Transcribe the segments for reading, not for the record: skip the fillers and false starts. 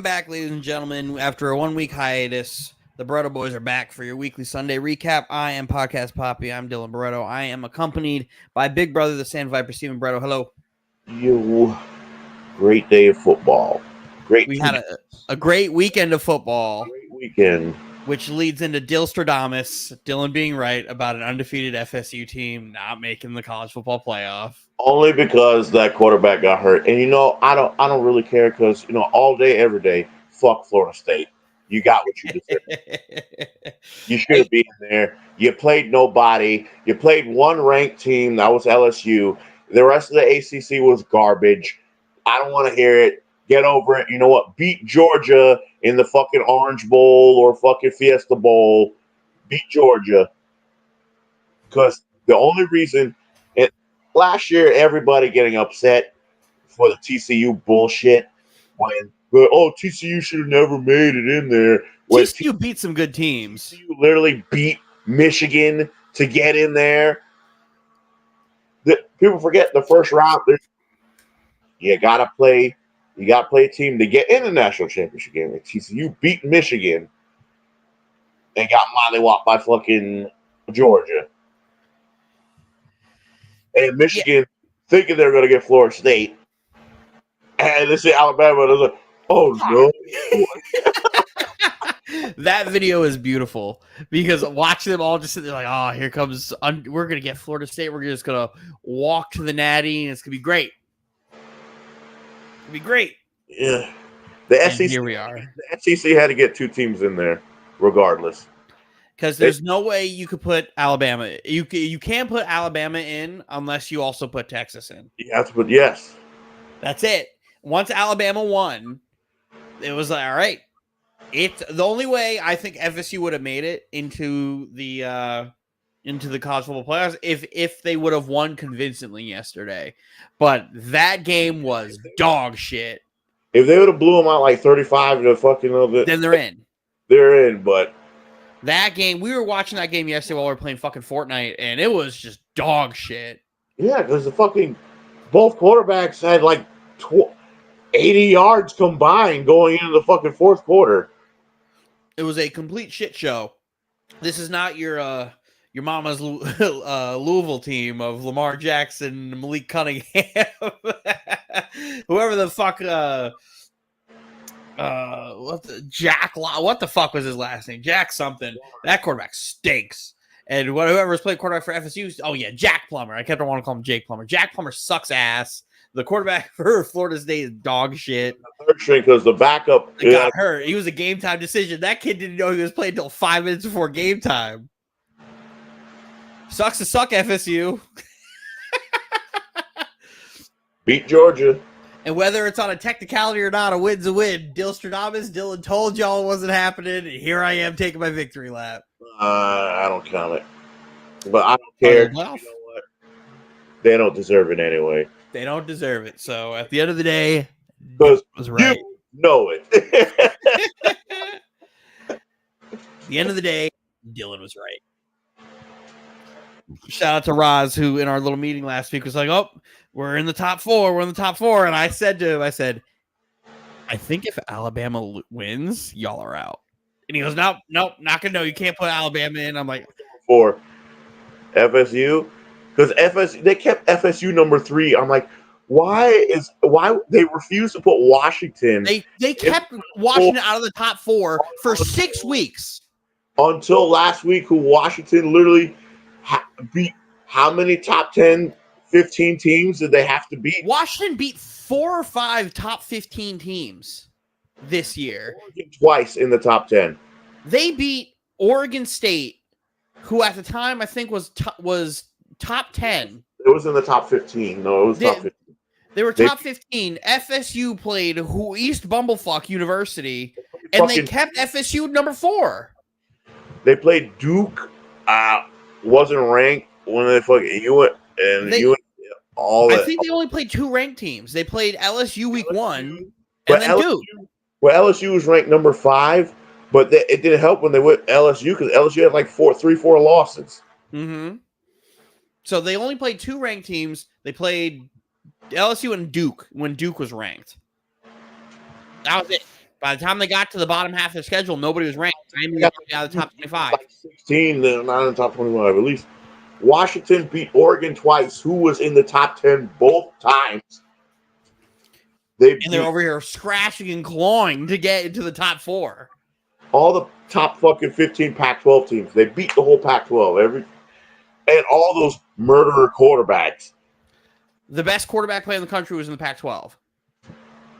back, ladies and gentlemen. After a 1 week hiatus, the Barreto Boys are back for your weekly Sunday recap. I am Podcast Poppy. I'm Dylan Barreto. I am accompanied by Big Brother, the Sand Viper, Stephen Barreto. Hello. You, great day of football. We had a great weekend of football. Great weekend. Which leads into Dilstradamus, Dylan being right about an undefeated FSU team not making the college football playoff. Only because that quarterback got hurt. And I don't really care because all day, every day, fuck Florida State. You got what you deserve. You should have been there. You played nobody. You played one ranked team, that was LSU. The rest of the ACC was garbage. I don't want to hear it. Get over it. You know what? Beat Georgia in the fucking Orange Bowl or fucking Fiesta Bowl. Beat Georgia. Because the only reason last year, everybody getting upset for the TCU bullshit when TCU should have never made it in there. When TCU beat some good teams. TCU literally beat Michigan to get in there. People forget the first round. You gotta play a team to get in the national championship game. Like TCU beat Michigan and got mollywopped by fucking Georgia. And Michigan thinking they're going to get Florida State. And they say Alabama. And I was like, oh, no. That video is beautiful because watching them all just sit there like, oh, here comes, we're going to get Florida State. We're just going to walk to the Natty, and it's going to be great. It'll be great. Yeah. The SEC, here we are. The SEC had to get two teams in there regardless. Because there's no way you could put Alabama. You can't put Alabama in unless you also put Texas in. You have to put yes. That's it. Once Alabama won, it was like, all right. It's the only way I think FSU would have made it into the college football playoffs if they would have won convincingly yesterday. But that game was dog shit. If they would have blew them out like 35 to fucking little bit, then they're in. They're in, but. That game, we were watching that game yesterday while we were playing fucking Fortnite, and it was just dog shit. Yeah, because both quarterbacks had like 80 yards combined going into the fucking fourth quarter. It was a complete shit show. This is not your mama's Louisville team of Lamar Jackson, Malik Cunningham, whoever the fuck. What the fuck was his last name? Jack something. That quarterback stinks. And whoever's played quarterback for FSU, oh yeah, Jack Plummer. I kept on wanting to call him Jake Plummer. Jack Plummer sucks ass. The quarterback for Florida State is dog shit. Third string because the backup got hurt. He was a game time decision. That kid didn't know he was playing until 5 minutes before game time. Sucks to suck, FSU. Beat Georgia. And whether it's on a technicality or not, a win's a win. Dylan told y'all it wasn't happening, and here I am taking my victory lap. I don't count it. But I don't care. You know what? They don't deserve it anyway. They don't deserve it. So at the end of the day, because was right. You know it. At the end of the day, Dylan was right. Shout out to Roz, who in our little meeting last week was like, oh, we're in the top four. We're in the top four. And I said to him, I think if Alabama wins, y'all are out. And he goes, nope, not going to know. You can't put Alabama in. I'm like, for FSU, because they kept FSU number 3. I'm like, why they refuse to put Washington? They kept Washington out of the top 4 for 6 weeks. Until last week, who Washington literally beat how many top 10, 15 teams did they have to beat? Washington beat 4 or 5 top 15 teams this year. Oregon twice in the top 10. They beat Oregon State, who at the time I think was top 10. It was in the top 15. No, it was top 15. They were top 15. FSU played East Bumblefuck University, and they kept FSU number 4. They played Duke. Wasn't ranked when they fucking all. I think they only played 2 ranked teams. They played LSU week 1, and then Duke. Well, LSU was ranked number 5, but it didn't help when they went LSU because LSU had like 4 losses. Mm-hmm. So they only played 2 ranked teams. They played LSU and Duke when Duke was ranked. That was it. By the time they got to the bottom half of their schedule, nobody was ranked. Miami got was out of the top 25. like 16, they're not in the top 25 at least. Washington beat Oregon twice, who was in the top 10 both times. And they're over here scratching and clawing to get into the top 4. All the top fucking 15 Pac-12 teams. They beat the whole Pac-12. And all those murderer quarterbacks. The best quarterback play in the country was in the Pac-12.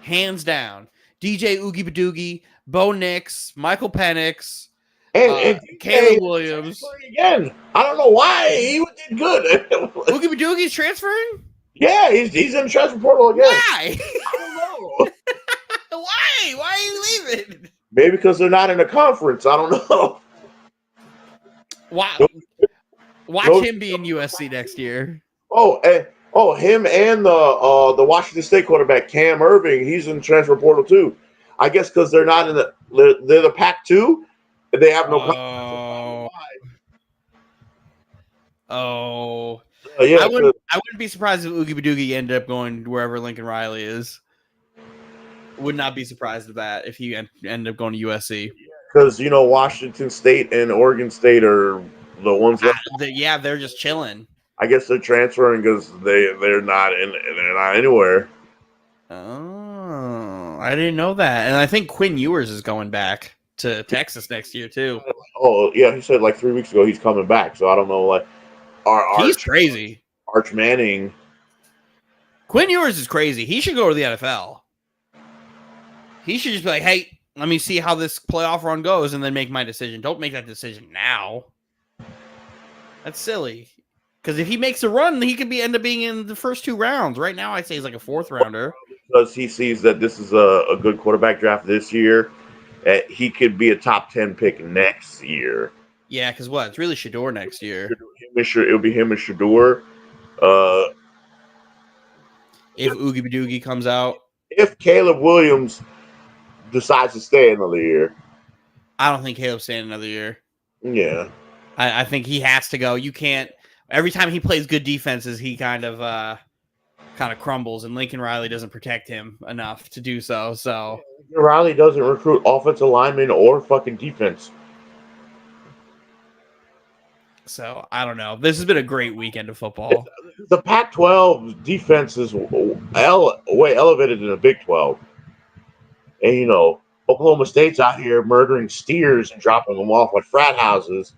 Hands down. DJ Oogie Badoogie, Bo Nix, Michael Penix, and Caleb Williams. Again, I don't know why he did good. Oogie Badoogie's transferring? Yeah, he's in the transfer portal again. Why? I don't know. Why? Why are you leaving? Maybe because they're not in a conference. I don't know. Wow. Watch him be in USC next year. Him and the Washington State quarterback Cam Irving, he's in the transfer portal too. I guess because they're not in they're the Pac-2, and they have no conference. Yeah, I wouldn't be surprised if Oogie Badoogie ended up going wherever Lincoln Riley is. Would not be surprised at that if he ended up going to USC. Because Washington State and Oregon State are the ones that they're just chilling. I guess they're transferring because they're not anywhere. Oh, I didn't know that. And I think Quinn Ewers is going back to Texas next year too. Oh yeah, he said like 3 weeks ago he's coming back. So I don't know. Like, he's crazy. Arch Manning. Quinn Ewers is crazy. He should go to the NFL. He should just be like, hey, let me see how this playoff run goes and then make my decision. Don't make that decision now. That's silly. Because if he makes a run, he could end up being in the first 2 rounds. Right now, I'd say he's like a 4th rounder. Because he sees that this is a good quarterback draft this year. He could be a top 10 pick next year. Yeah, because what? It's really Shador next year. It'll be him and Shador. If Oogie Badoogie comes out. If Caleb Williams decides to stay another year. I don't think Caleb's staying another year. Yeah. I think he has to go. You can't. Every time he plays good defenses, he kind of crumbles, and Lincoln Riley doesn't protect him enough to do so. So Lincoln Riley doesn't recruit offensive linemen or fucking defense. So I don't know. This has been a great weekend of football. The Pac-12 defense is way elevated than the Big 12. And Oklahoma State's out here murdering steers and dropping them off at frat houses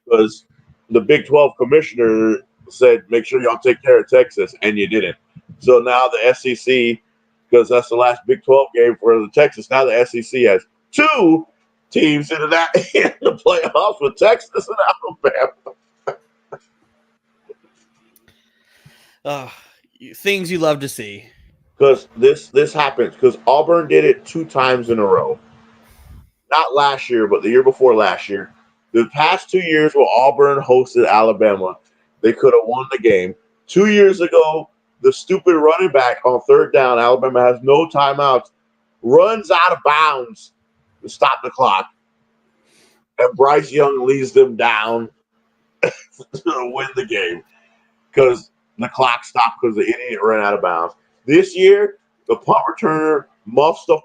because the Big 12 commissioner said, make sure y'all take care of Texas, and you didn't. So now the SEC, because that's the last Big 12 game for the Texas, now the SEC has 2 teams in the playoffs with Texas and Alabama. Things you love to see. Because this happens, because Auburn did it 2 times in a row. Not last year, but the year before last year. The past 2 years where Auburn hosted Alabama, they could have won the game. 2 years ago, the stupid running back on 3rd down, Alabama has no timeouts, runs out of bounds to stop the clock. And Bryce Young leads them down to win the game because the clock stopped because the idiot ran out of bounds. This year, the punt returner muffs the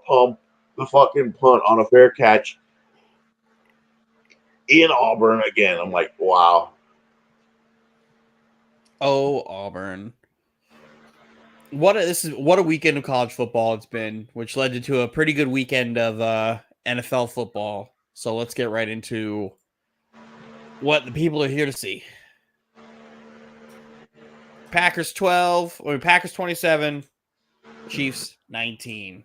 fucking punt on a fair catch in Auburn again. I'm like, wow. Oh, Auburn. What a weekend of college football it's been, which led to a pretty good weekend of NFL football. So let's get right into what the people are here to see. Packers 27, Chiefs 19.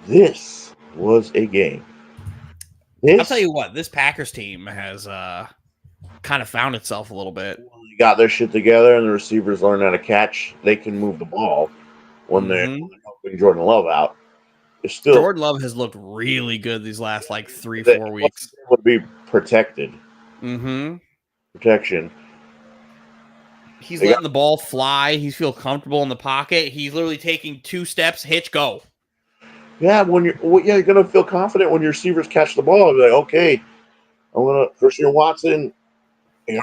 This was a game. I'll tell you what, this Packers team has kind of found itself a little bit. They got their shit together and the receivers learn how to catch. They can move the ball when they're helping Jordan Love out. Jordan Love has looked really good these last 3-4 weeks. Would be protected. Protection. He's letting the ball fly. He feels comfortable in the pocket. He's literally taking 2 steps, hitch, go. Yeah, you're gonna feel confident when your receivers catch the ball. Be like, okay, I'm gonna Christian Watson. Got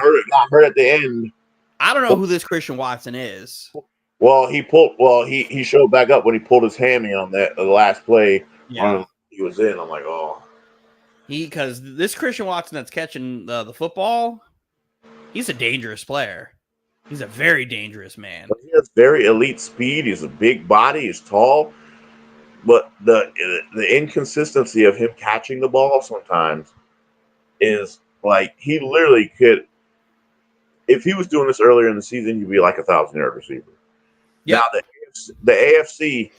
hurt at the end. I don't know who this Christian Watson is. Well, he showed back up when he pulled his hammy on the last play Yeah. He was in. I'm like, oh. Because this Christian Watson that's catching the football, he's a dangerous player. He's a very dangerous man. He has very elite speed. He's a big body. He's tall. But the inconsistency of him catching the ball sometimes is like he literally could. If he was doing this earlier in the season, he'd be like 1,000-yard receiver. Yep. Now the AFC,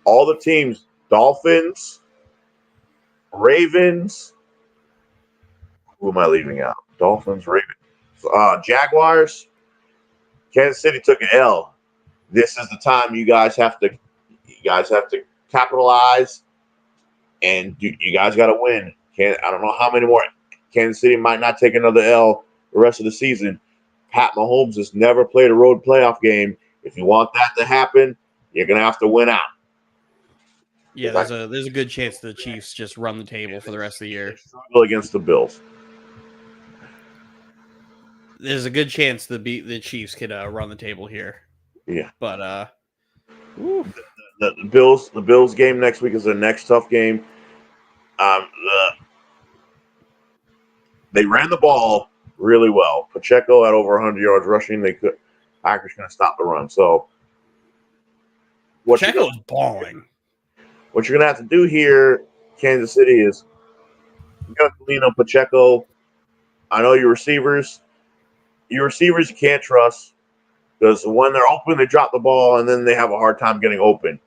all the teams, Dolphins, Ravens. Who am I leaving out? Dolphins, Ravens, Jaguars. Kansas City took an L. This is the time you guys have to capitalize, and you guys got to win. I don't know how many more. Kansas City might not take another L the rest of the season. Pat Mahomes has never played a road playoff game. If you want that to happen, you're gonna have to win out. Yeah, there's a good chance the Chiefs just run the table for the rest of the year. Struggle against the Bills. There's a good chance the Chiefs could run the table here. Yeah, but the Bills game next week is their next tough game. They ran the ball really well. Pacheco had over 100 yards rushing. Packers going to stop the run. So Pacheco is balling. What you're going to have to do here, Kansas City, is you got to lean on Pacheco. I know your receivers you can't trust because when they're open, they drop the ball and then they have a hard time getting open.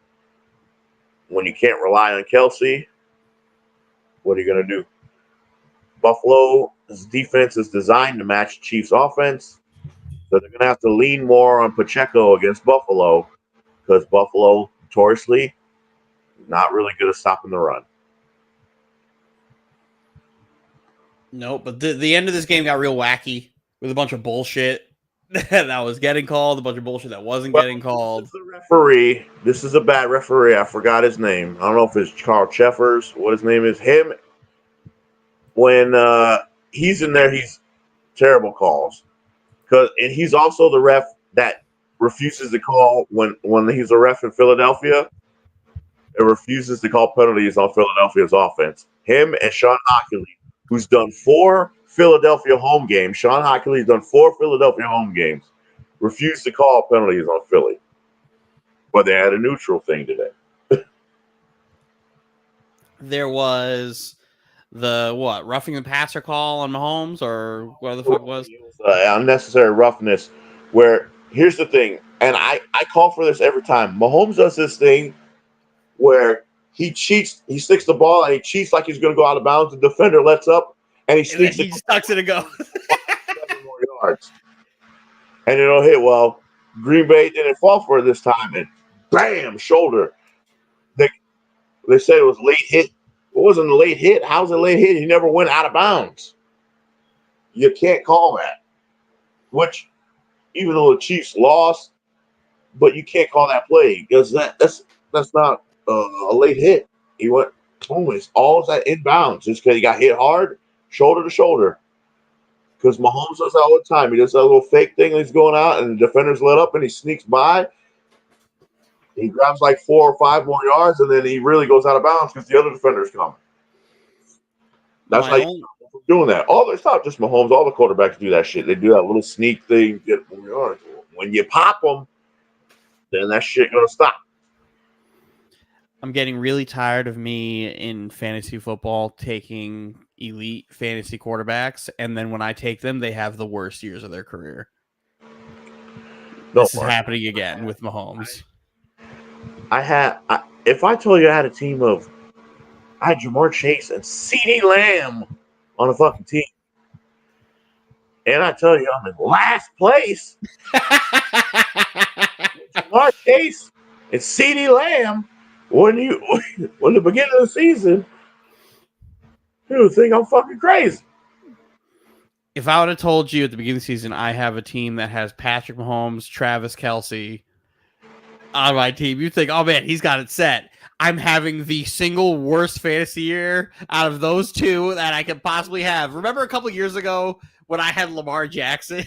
When you can't rely on Kelsey, what are you going to do? Buffalo's defense is designed to match Chiefs' offense, so they're going to have to lean more on Pacheco against Buffalo because Buffalo, notoriously, not really good at stopping the run. No, but the end of this game got real wacky with a bunch of bullshit that was getting called, a bunch of bullshit that wasn't getting called. The referee, this is a bad referee. I forgot his name. I don't know if it's Carl Cheffers, what his name is. Him, when he's in there, he's terrible calls. And he's also the ref that refuses to call when he's a ref in Philadelphia. It refuses to call penalties on Philadelphia's offense. Him and Sean Hockley, who's done 4 Philadelphia home games. Sean Hockley's done 4 Philadelphia home games. Refused to call penalties on Philly. But they had a neutral thing today. There was the roughing the passer call on Mahomes, or what the fuck was? Unnecessary roughness. Where here's the thing, and I call for this every time. Mahomes does this thing where he cheats. He sticks the ball and he cheats like he's going to go out of bounds. The defender lets up and he sneaks it. He stucks it and goes 7 more yards, and it'll hit. Well, Green Bay didn't fall for it this time, and bam, shoulder. They said it was late hit. It wasn't a late hit. How's it a late hit? He never went out of bounds. You can't call that. Which, even though the Chiefs lost, but you can't call that play because that's not a late hit. He went always all that inbounds just because he got hit hard, shoulder to shoulder. Because Mahomes does that all the time. He does that little fake thing. He's going out, and the defenders let up, and he sneaks by. He grabs like 4 or 5 more yards, and then he really goes out of bounds because the other defender's coming. That's how you stop doing that. It's not just Mahomes. All the quarterbacks do that shit. They do that little sneak thing, get more yards. When you pop them, then that shit gonna stop. I'm getting really tired of me in fantasy football taking elite fantasy quarterbacks, and then when I take them, they have the worst years of their career. This is happening again with Mahomes. If I told you I had a team of, I had Jamar Chase and CeeDee Lamb on a fucking team, and I tell you I'm in last place. Jamar Chase and CeeDee Lamb. When the beginning of the season, you would think I'm fucking crazy. If I would have told you at the beginning of the season I have a team that has Patrick Mahomes, Travis Kelce on my team, you think, oh man, he's got it set. I'm having the single worst fantasy year out of those two that I could possibly have. Remember a couple years ago when I had Lamar Jackson?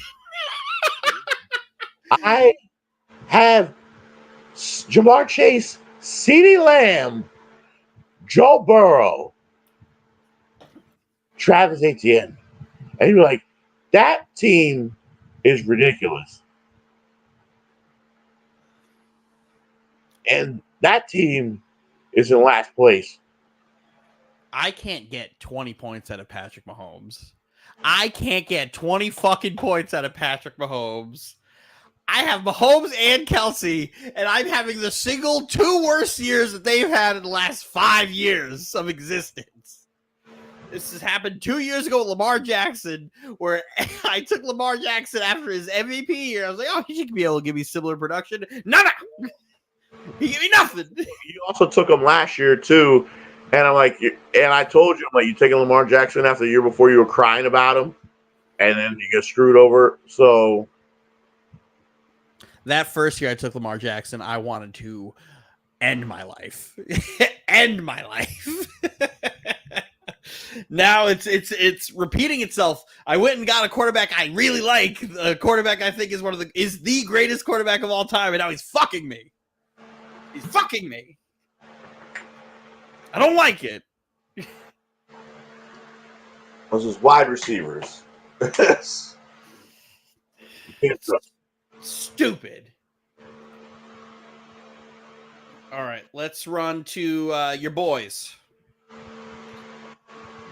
I have Jamar Chase, CeeDee Lamb, Joe Burrow, Travis Etienne. And you're like, that team is ridiculous. And that team is in last place. I can't get 20 points out of Patrick Mahomes. I can't get 20 fucking points out of Patrick Mahomes. I have Mahomes and Kelsey, and I'm having the single 2 worst years that they've had in the last 5 years of existence. This has happened 2 years ago with Lamar Jackson, where I took Lamar Jackson after his MVP year. I was like, oh, he should be able to give me similar production. No. He gave me nothing. You also took him last year, too. And I'm like, and I told you, I'm like, you taking Lamar Jackson after the year before you were crying about him, and then you get screwed over. So that first year I took Lamar Jackson, I wanted to end my life. End my life. Now it's repeating itself. I went and got a quarterback I really like. A quarterback I think is the greatest quarterback of all time, and now he's fucking me. He's fucking me. I don't like it. those is wide receivers. Stupid. All right, let's run to your boys.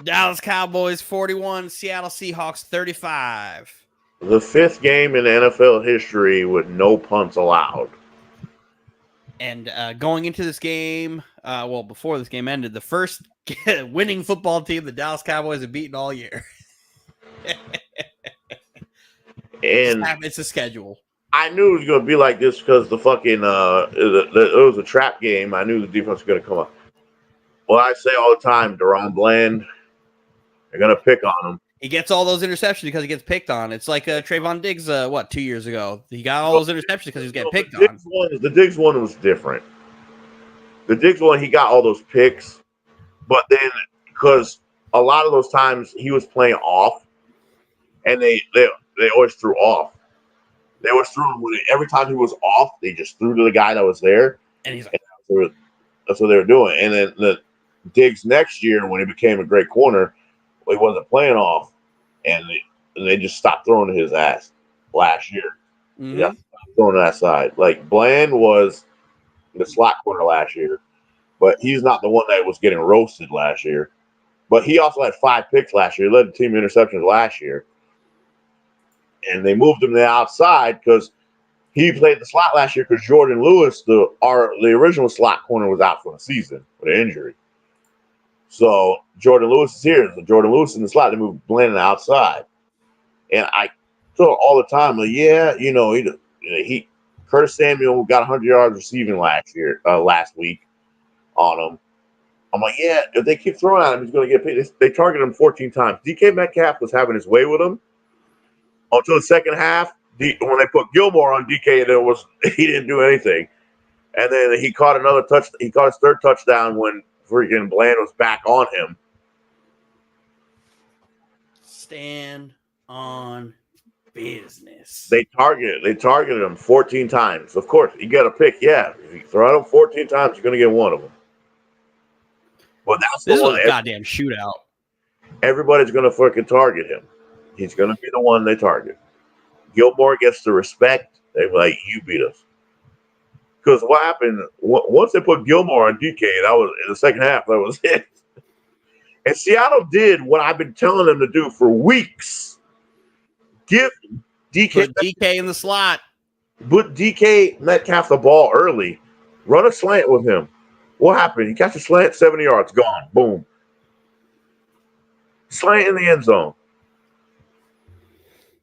Dallas Cowboys 41, Seattle Seahawks 35. The 5th game in NFL history with no punts allowed. And going into this game, before this game ended, the first winning football team the Dallas Cowboys have beaten all year. And it's a schedule. I knew it was going to be like this because the fucking it was a trap game. I knew the defense was going to come up. Well, I say all the time, Deron Bland, they're going to pick on him. He gets all those interceptions because he gets picked on. It's like Trayvon Diggs, 2 years ago? He got all those interceptions because he was getting picked on. The Diggs one was different. The Diggs one, he got all those picks, but then because a lot of those times he was playing off, and they always threw off. They always threw him every time he was off. They just threw to the guy that was there, and he's like, that's what they were doing. And then the Diggs next year, when he became a great corner, he wasn't playing off. And they just stopped throwing to his ass last year. Mm-hmm. Yeah, throwing to that side. Like Bland was the slot corner last year, but he's not the one that was getting roasted last year. But he also had 5 picks last year. He led the team in interceptions last year. And they moved him to the outside because he played the slot last year because Jordan Lewis, the original slot corner, was out for the season with an injury. So Jordan Lewis is here. So Jordan Lewis in the slot. They moved Bland to the outside. And I thought all the time, like, he Curtis Samuel got 100 yards receiving last week on him. I'm like, yeah, if they keep throwing at him, he's going to get paid. They targeted him 14 times. DK Metcalf was having his way with him until the second half. When they put Gilmore on DK, he didn't do anything. And then he caught another touch. He caught his 3rd touchdown when freaking Bland was back on him. Stand on business. They targeted him 14 times. Of course, you got to pick. Yeah, if you throw at him 14 times, you're going to get one of them. But this is a goddamn shootout. Everybody's going to fucking target him. He's going to be the one they target. Gilmore gets the respect. They're like, you beat us. Because what happened, once they put Gilmore on DK, that was in the second half, that was it. And Seattle did what I've been telling them to do for weeks. Give DK in the slot. Put DK Metcalf the ball early. Run a slant with him. What happened? He catches a slant, 70 yards, gone. Boom. Slant in the end zone.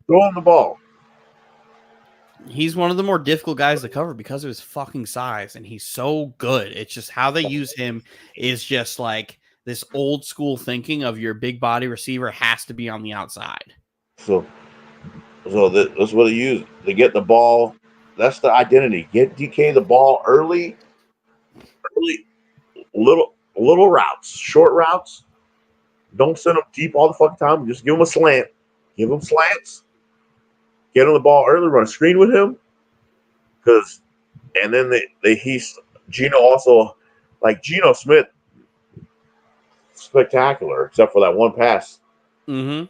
Throw him the ball. He's one of the more difficult guys to cover because of his fucking size, and he's so good. It's just how they use him is just like this old school thinking of your big body receiver has to be on the outside. So that's what they use. They get the ball. That's the identity. Get DK the ball early, little routes, short routes. Don't send them deep all the fucking time. Just give them a slant. Give them slants. Get him the ball early. Run a screen with him. And then Geno also, like Geno Smith, spectacular, except for that one pass. Mm-hmm.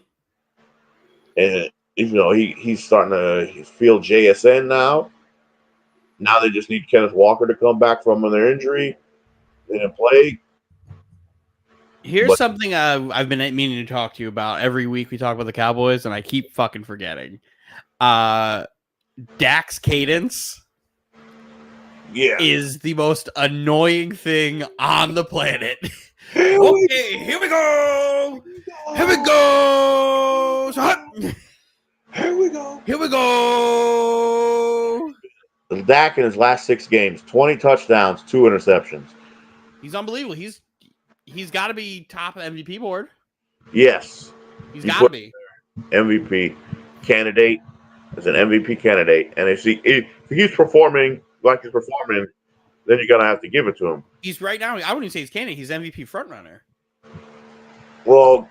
And he's starting to feel JSN now. Now they just need Kenneth Walker to come back from their injury and play. Here's But something I've been meaning to talk to you about. Every week we talk about the Cowboys, and I keep fucking forgetting. Dak's cadence is the most annoying thing on the planet. Okay, here we go. Here we go. Here we go. Here we go. Dak in his last 6 games, 20 touchdowns, 2 interceptions. He's unbelievable. He's got to be top of the MVP board. Yes. He's got to be. MVP candidate as an MVP candidate. And if he's performing like he's performing, then you're going to have to give it to him. He's right now, I wouldn't even say he's candidate. He's MVP frontrunner. Well,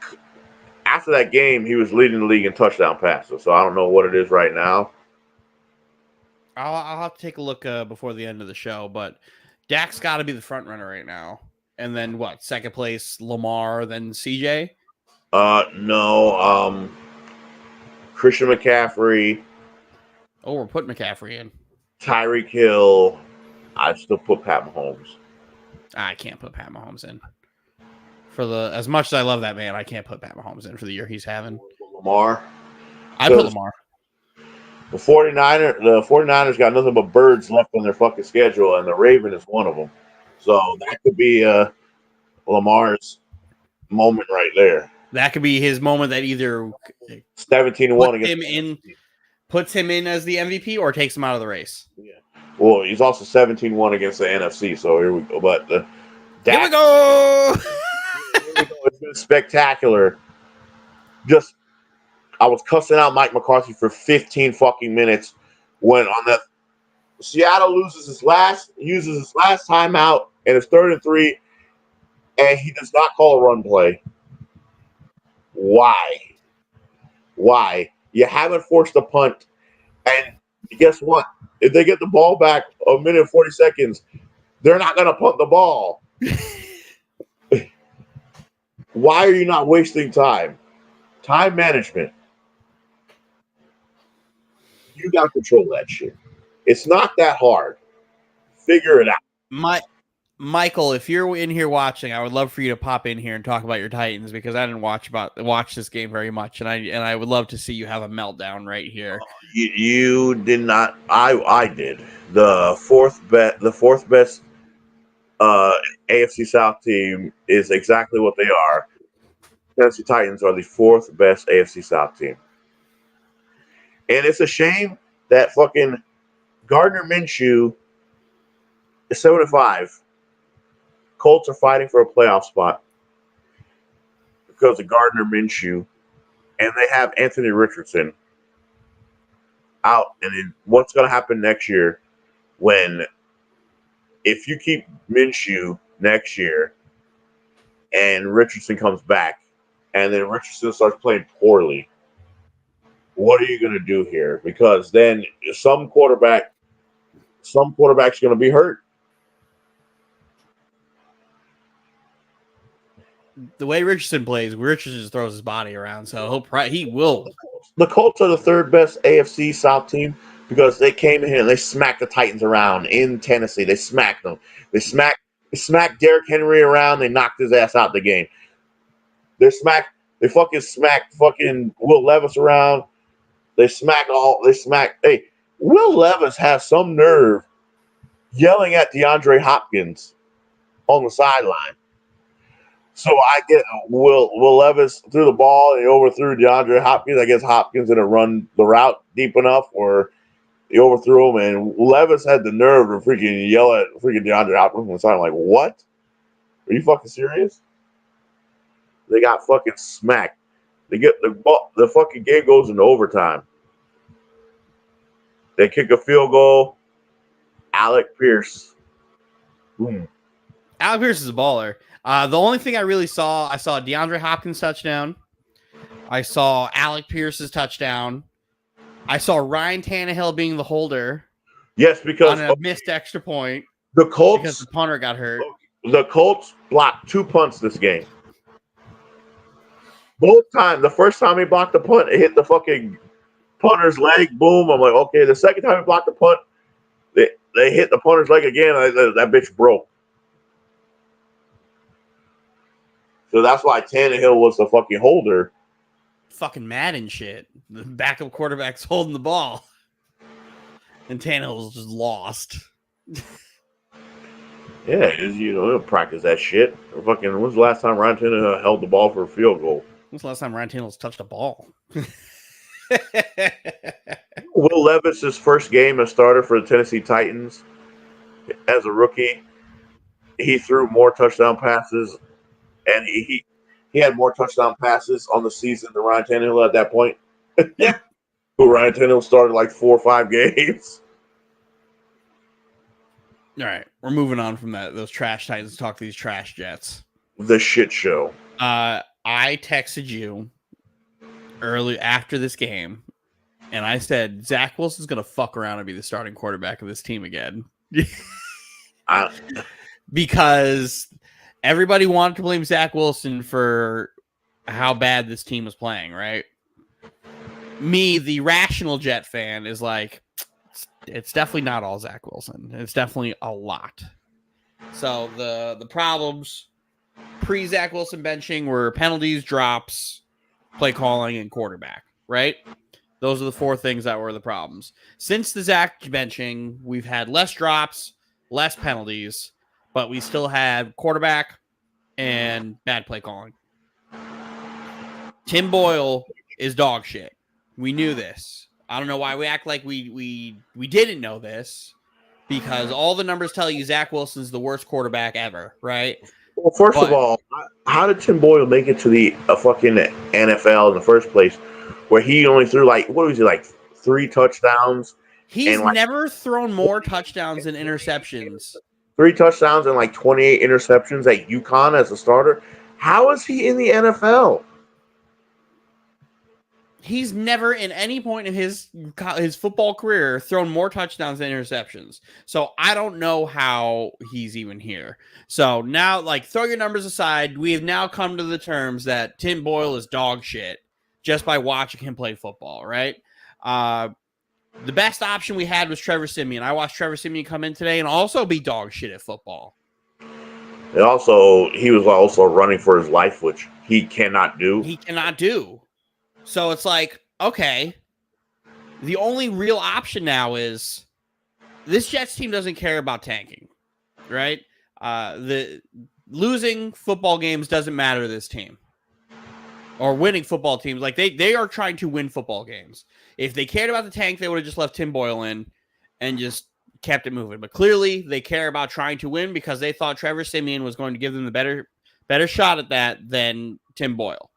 after that game, he was leading the league in touchdown passes. So I don't know what it is right now. I'll have to take a look before the end of the show, but Dak's got to be the front runner right now. And then what? Second place, Lamar, then CJ? No. Christian McCaffrey. Oh, we're putting McCaffrey in. Tyreek Hill. I'd still put Pat Mahomes. I can't put Pat Mahomes in. As much as I love that man, I can't put Pat Mahomes in for the year he's having. Lamar. I put Lamar. The 49ers got nothing but birds left on their fucking schedule, and the Raven is one of them. So that could be Lamar's moment right there. That could be his moment that either 17-1 puts him in as the MVP or takes him out of the race. Yeah. Well, he's also 17-1 against the NFC, so here we go. But here we go. It's been spectacular. I was cussing out Mike McCarthy for 15 fucking minutes when on that Seattle uses his last timeout and it's 3rd and 3, and he does not call a run play. Why? You haven't forced a punt, and guess what? If they get the ball back a minute and 40 seconds, they're not going to punt the ball. Why are you not wasting time? Time management. You got to control that shit. It's not that hard. Figure it out. Michael, if you're in here watching, I would love for you to pop in here and talk about your Titans, because I didn't watch this game very much, and I would love to see you have a meltdown right here. You did not. I did. The fourth best AFC South team is exactly what they are. Tennessee Titans are the 4th best AFC South team. And it's a shame that fucking Gardner Minshew is 7-5. Colts are fighting for a playoff spot because of Gardner Minshew. And they have Anthony Richardson out. And then what's going to happen next year if you keep Minshew next year and Richardson comes back and then Richardson starts playing poorly, what are you going to do here? Because then some quarterback's going to be hurt. The way Richardson plays, Richardson just throws his body around, so he will. The Colts are the 3rd best AFC South team because they came in here and they smacked the Titans around in Tennessee. They smacked them. They smacked Derrick Henry around. They knocked his ass out the game. They fucking smacked fucking Will Levis around. Hey, Will Levis has some nerve yelling at DeAndre Hopkins on the sideline. So I get Will Levis threw the ball and he overthrew DeAndre Hopkins. I guess Hopkins didn't run the route deep enough, or he overthrew him, and Levis had the nerve to freaking yell at freaking DeAndre Hopkins on the sideline. Like, what? Are you fucking serious? They got fucking smacked. They get the fucking game goes into overtime. They kick a field goal. Alec Pierce. Boom. Alec Pierce is a baller. The only thing I really saw DeAndre Hopkins touchdown. I saw Alec Pierce's touchdown. I saw Ryan Tannehill being the holder. Yes, because on a missed extra point. The Colts, because the punter got hurt. The Colts blocked 2 punts this game. Both times. The first time he blocked the punt, it hit the fucking punter's leg. Boom. I'm like, okay. The second time he blocked the punt, they hit the punter's leg again. That bitch broke. So that's why Tannehill was the fucking holder. Fucking Madden shit. The backup quarterback's holding the ball. And Tannehill's just lost. Yeah, he'll practice that shit. Fucking, when's the last time Ryan Tannehill held the ball for a field goal? When's the last time Ryan Tannehill's touched a ball? Will Levis's first game as starter for the Tennessee Titans as a rookie, he threw more touchdown passes, and he had more touchdown passes on the season than Ryan Tannehill at that point. Yep. Who Ryan Tannehill started like 4 or 5 games. All right, we're moving on from those trash Titans. Talk to these trash Jets. The shit show. I texted you early after this game, and I said Zach Wilson's gonna fuck around and be the starting quarterback of this team again. Because everybody wanted to blame Zach Wilson for how bad this team was playing, right? Me, the rational Jet fan, is like, it's definitely not all Zach Wilson. It's definitely a lot. So the problems pre-Zach Wilson benching were penalties, drops, play calling, and quarterback, right? Those are the 4 things that were the problems. Since the Zach benching, we've had less drops, less penalties, but we still had quarterback and bad play calling. Tim Boyle is dog shit. We knew this. I don't know why we act like we didn't know this, because all the numbers tell you Zach Wilson's the worst quarterback ever, right? Well, first of all, how did Tim Boyle make it to the fucking NFL in the first place, where he only threw like 3 touchdowns? He's never thrown more touchdowns than interceptions. 3 touchdowns and like 28 interceptions at UConn as a starter. How is he in the NFL? He's never, in any point in his football career, thrown more touchdowns than interceptions. So I don't know how he's even here. So now, throw your numbers aside. We have now come to the terms that Tim Boyle is dog shit just by watching him play football, right? The best option we had was Trevor Siemian. I watched Trevor Siemian come in today and also be dog shit at football. And also, he was also running for his life, which he cannot do. So it's like, okay, the only real option now is this Jets team doesn't care about tanking, right? The losing football games doesn't matter to this team, or winning football teams. Like they are trying to win football games. If they cared about the tank, they would have just left Tim Boyle in and just kept it moving. But clearly they care about trying to win because they thought Trevor Siemian was going to give them the better shot at that than Tim Boyle.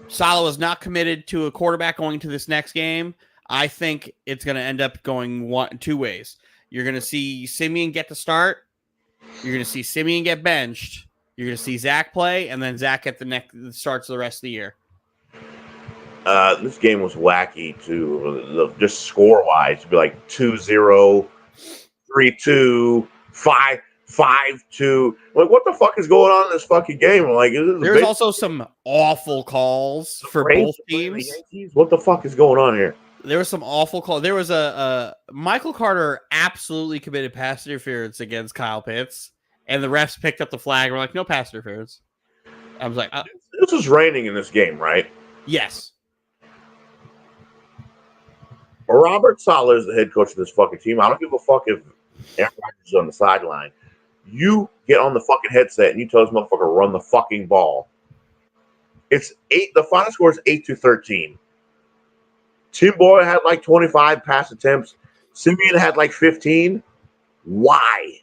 Saleh was not committed to a quarterback going to this next game. I think it's going to end up going 2 ways. You're going to see Siemian get the start. You're going to see Siemian get benched. You're going to see Zach play, and then Zach get the starts of the rest of the year. This game was wacky, too. Just score-wise, it'd be like 2-0, 3-2, 5-2. Like, what the fuck is going on in this fucking game? Like, there's also some awful calls for both teams. What the fuck is going on here? There was some awful call. There was a Michael Carter absolutely committed pass interference against Kyle Pitts, and the refs picked up the flag. We're like, no pass interference. I was like, this is raining in this game, right? Yes. Robert Saleh is the head coach of this fucking team. I don't give a fuck if Aaron Rodgers is on the sideline. You get on the fucking headset and you tell this motherfucker run the fucking ball. It's 8. The final score is 8-13. Tim Boyle had like 25 pass attempts. Siemian had like 15. Why?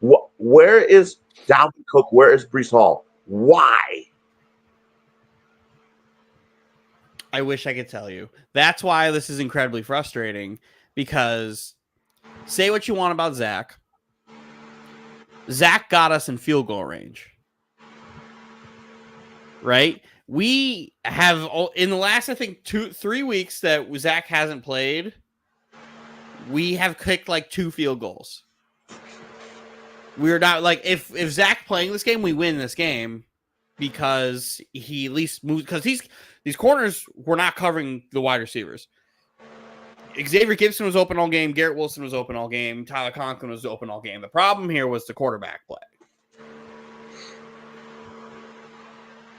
Where is Dalvin Cook? Where is Breece Hall? Why? I wish I could tell you. That's why this is incredibly frustrating, because say what you want about Zach. Zach got us in field goal range. Right? We have, in the last, I think, 2-3 weeks that Zach hasn't played, we have kicked like 2 field goals. We're not like, if Zach playing this game, we win this game. because he at least moves, because these corners were not covering the wide receivers. Xavier Gibson was open all game. Garrett Wilson was open all game. Tyler Conklin was open all game. The problem here was the quarterback play.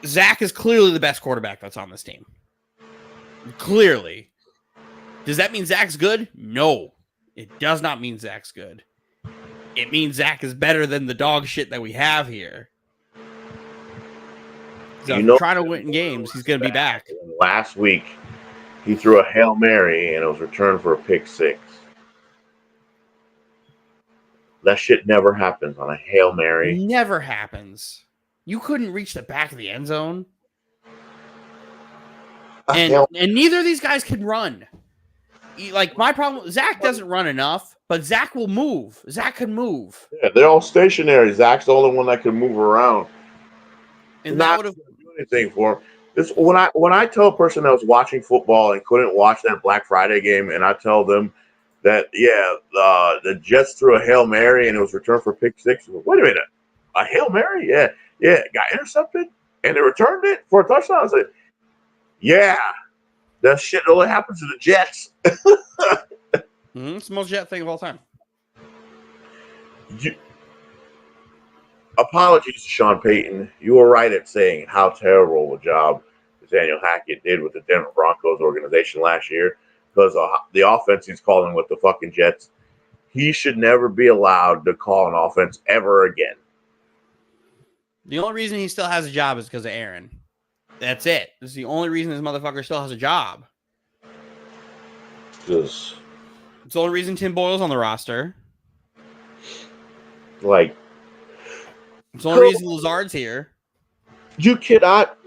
Zach is clearly the best quarterback that's on this team. Clearly. Does that mean Zach's good? No. It does not mean Zach's good. It means Zach is better than the dog shit that we have here. So if we're trying to win games, he's going to be back. Last week, he threw a Hail Mary, and it was returned for a pick 6. That shit never happens on a Hail Mary. Never happens. You couldn't reach the back of the end zone. And neither of these guys can run. Like, my problem, Zach doesn't run enough, but Zach will move. Zach can move. Yeah, they're all stationary. Zach's the only one that can move around. And that would have do anything for him. This, when I tell a person that was watching football and couldn't watch that Black Friday game, and I tell them that, the Jets threw a Hail Mary and it was returned for pick 6. Wait a minute. A Hail Mary? Yeah. It got intercepted and they returned it for a touchdown. I said, yeah, that shit only happens to the Jets. It's the most Jet thing of all time. Apologies to Sean Payton. You were right at saying how terrible a job Nathaniel Hackett did with the Denver Broncos organization last year, because the offense he's calling with the fucking Jets, he should never be allowed to call an offense ever again. The only reason he still has a job is because of Aaron. That's it. This is the only reason this motherfucker still has a job. It's the only reason Tim Boyle's on the roster. Like, it's the only reason Lazard's here. You cannot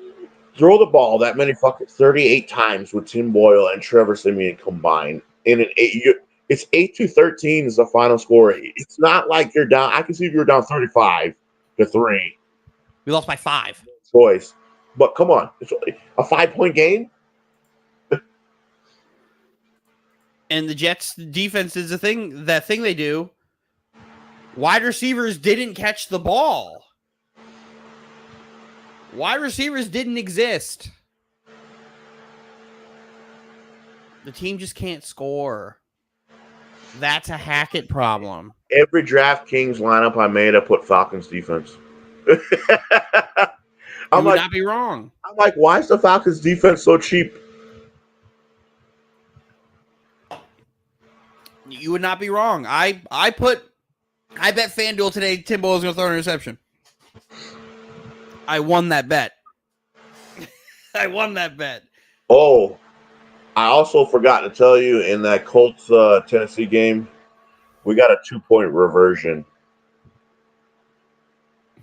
throw the ball that many fucking 38 times with Tim Boyle and Trevor Siemian combined in an 8. It's 8-13 is the final score. It's not like you're down. I can see if you're down 35-3. We lost by 5. Choice. But come on, it's a 5-point game. And the Jets defense is that thing they do. Wide receivers didn't catch the ball. Wide receivers didn't exist. The team just can't score. That's a Hackett problem. Every DraftKings lineup I made, I put Falcons defense. You would not be wrong. I'm like, why is the Falcons defense so cheap? You would not be wrong. I bet FanDuel today Tim Boyle is going to throw an interception. I won that bet. Oh, I also forgot to tell you, in that Colts Tennessee game, we got a 2-point reversion.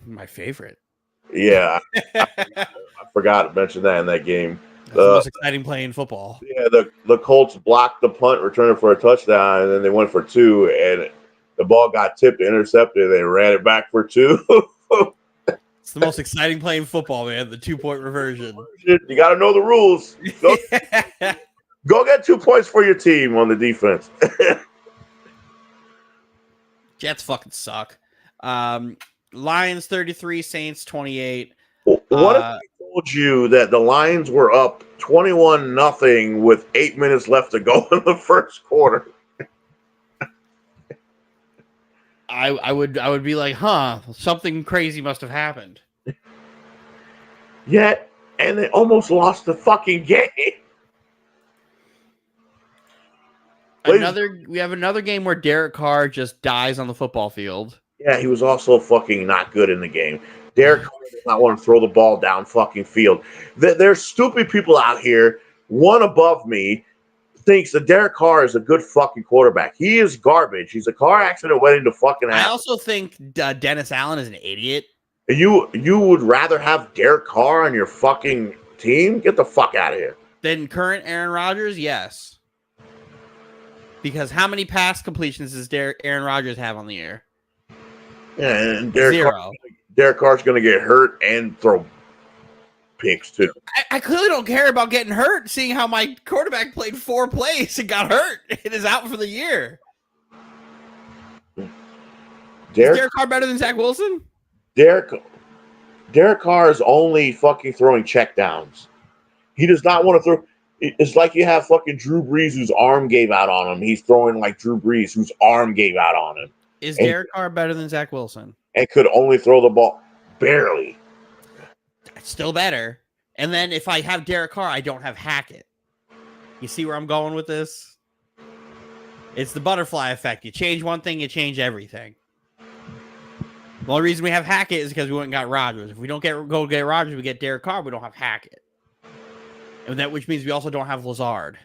My favorite. Yeah, I forgot to mention that in that game. That's the most exciting play in football. Yeah, the Colts blocked the punt, returned it for a touchdown, and then they went for 2, and the ball got tipped, intercepted, and they ran it back for 2. It's the most exciting play in football, man. The 2-point reversion. You got to know the rules. Go get 2 points for your team on the defense. Jets fucking suck. Lions 33, Saints 28. What if I told you that the Lions were up 21-0 with 8 minutes left to go in the first quarter? I would be like, something crazy must have happened. Yet, and they almost lost the fucking game. We have another game where Derek Carr just dies on the football field. Yeah, he was also fucking not good in the game. Derek Carr does not want to throw the ball down fucking field. There's stupid people out here, one above me, thinks that Derek Carr is a good fucking quarterback. He is garbage. He's a car accident waiting to fucking happen. I also think Dennis Allen is an idiot. You would rather have Derek Carr on your fucking team? Get the fuck out of here. Than current Aaron Rodgers? Yes. Because how many pass completions does Aaron Rodgers have on the year? Yeah, and Zero. Derek Carr's going to get hurt and throw picks too. I clearly don't care about getting hurt, seeing how my quarterback played 4 plays and got hurt and is out for the year. Is Derek Carr better than Zach Wilson? Derek Derek Carr is only fucking throwing checkdowns. He does not want to throw. It's like you have fucking Drew Brees whose arm gave out on him. He's throwing like Drew Brees whose arm gave out on him. Is Derek Carr better than Zach Wilson? And could only throw the ball barely. It's still better. And then if I have Derek Carr, I don't have Hackett. You see where I'm going with this? It's the butterfly effect. You change one thing, you change everything. The only reason we have Hackett is because we went and got Rodgers. If we don't go get Rodgers, we get Derek Carr, we don't have Hackett. And that, which means we also don't have Lazard.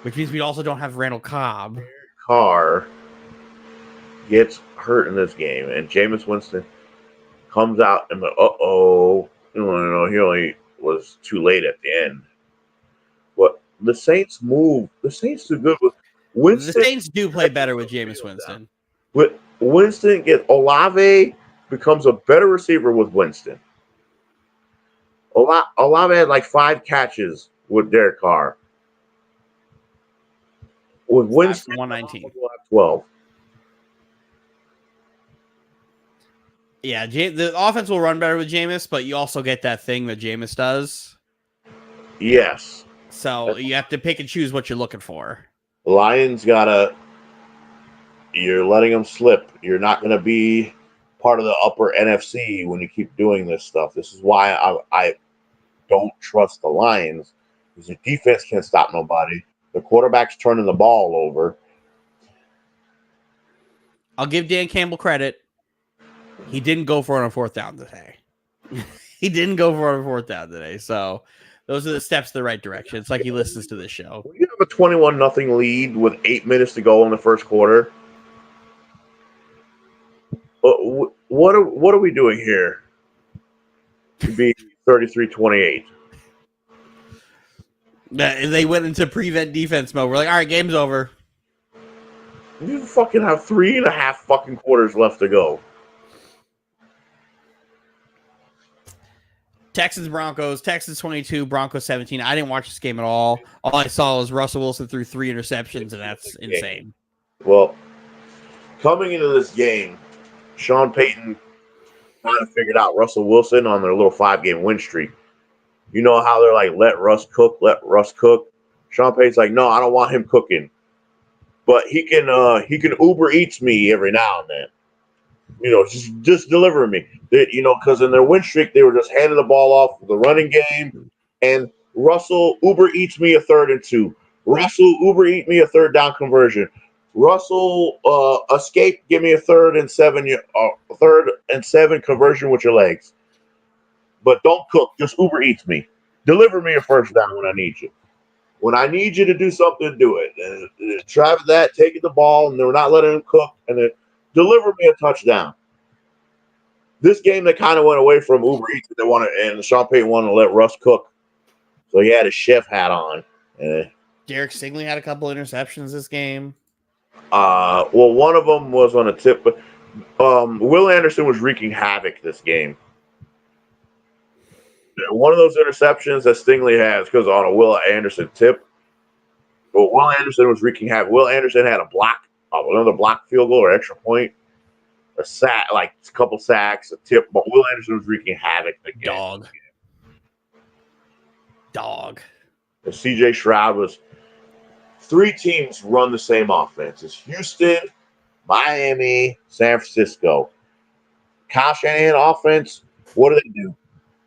Which means we also don't have Randall Cobb. Derek Carr gets hurt in this game, and Jameis Winston comes out and he only was too late at the end. But the Saints move. The Saints do good with Winston. The Saints do play better with Jameis Winston. With Winston, Olave becomes a better receiver with Winston. Olave had like 5 catches with Derek Carr. With Winston, 119. 12. Yeah, the offense will run better with Jameis, but you also get that thing that Jameis does. Yes. So you have to pick and choose what you're looking for. The Lions you're letting them slip. You're not going to be part of the upper NFC when you keep doing this stuff. This is why I don't trust the Lions, because the defense can't stop nobody. The quarterback's turning the ball over. I'll give Dan Campbell credit. He didn't go for it on 4th down today. He didn't go for it on 4th down today. So those are the steps in the right direction. It's like he listens to this show. When you have a 21-0 lead with 8 minutes to go in the first quarter, what are we doing here to be 33-28? They went into prevent defense mode. We're like, all right, game's over. You fucking have 3.5 fucking quarters left to go. Texans 22, Broncos 17. I didn't watch this game at all. All I saw was Russell Wilson threw 3 interceptions, and that's insane. Well, coming into this game, Sean Payton kind of figured out Russell Wilson on their little 5-game win streak. You know how they're like, let Russ cook. Sean Payton's like, no, I don't want him cooking. But he can Uber Eats me every now and then. Just deliver me. Because in their win streak, they were just handing the ball off for the running game. And Russell Uber Eats me a 3rd and 2. Russell Uber Eat me a 3rd down conversion. Russell escape, give me a 3rd and 7 conversion with your legs. But don't cook. Just Uber Eats me. Deliver me a 1st down when I need you. When I need you to do something, do it. And try that, taking the ball, and they're not letting him cook, and then deliver me a touchdown. This game, they kind of went away from Uber Eats. And Sean Payton wanted to let Russ cook, so he had his chef hat on. Derek Stingley had a couple interceptions this game. Well, one of them was on a tip, but Will Anderson was wreaking havoc this game. One of those interceptions that Stingley has because on a Will Anderson tip. But Will Anderson was wreaking havoc. Will Anderson had another block field goal or extra point, a sack, like a couple sacks, a tip. But Will Anderson was wreaking havoc again. Dog. And CJ Stroud was 3 teams run the same offense. It's Houston, Miami, San Francisco. Kyle Shanahan offense, what do?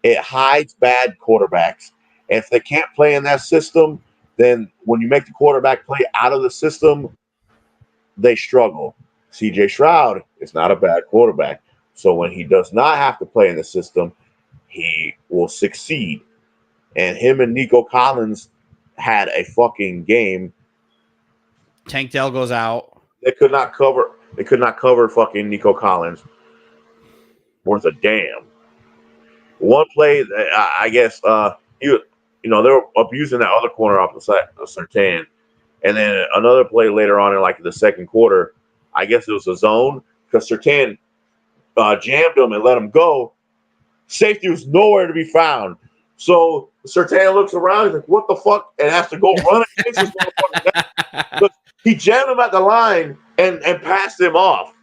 It hides bad quarterbacks. And if they can't play in that system, then when you make the quarterback play out of the system, they struggle. CJ Stroud is not a bad quarterback. So when he does not have to play in the system, he will succeed. And him and Nico Collins had a fucking game. Tank Dell goes out. They could not cover fucking Nico Collins worth a damn. One play, I guess, they were abusing that other corner off the side of Surtain. And then another play later on in like the second quarter, I guess it was a zone because Surtain jammed him and let him go. Safety was nowhere to be found. So Surtain looks around, he's like, what the fuck? And has to go run against this motherfucker. But he jammed him at the line and passed him off.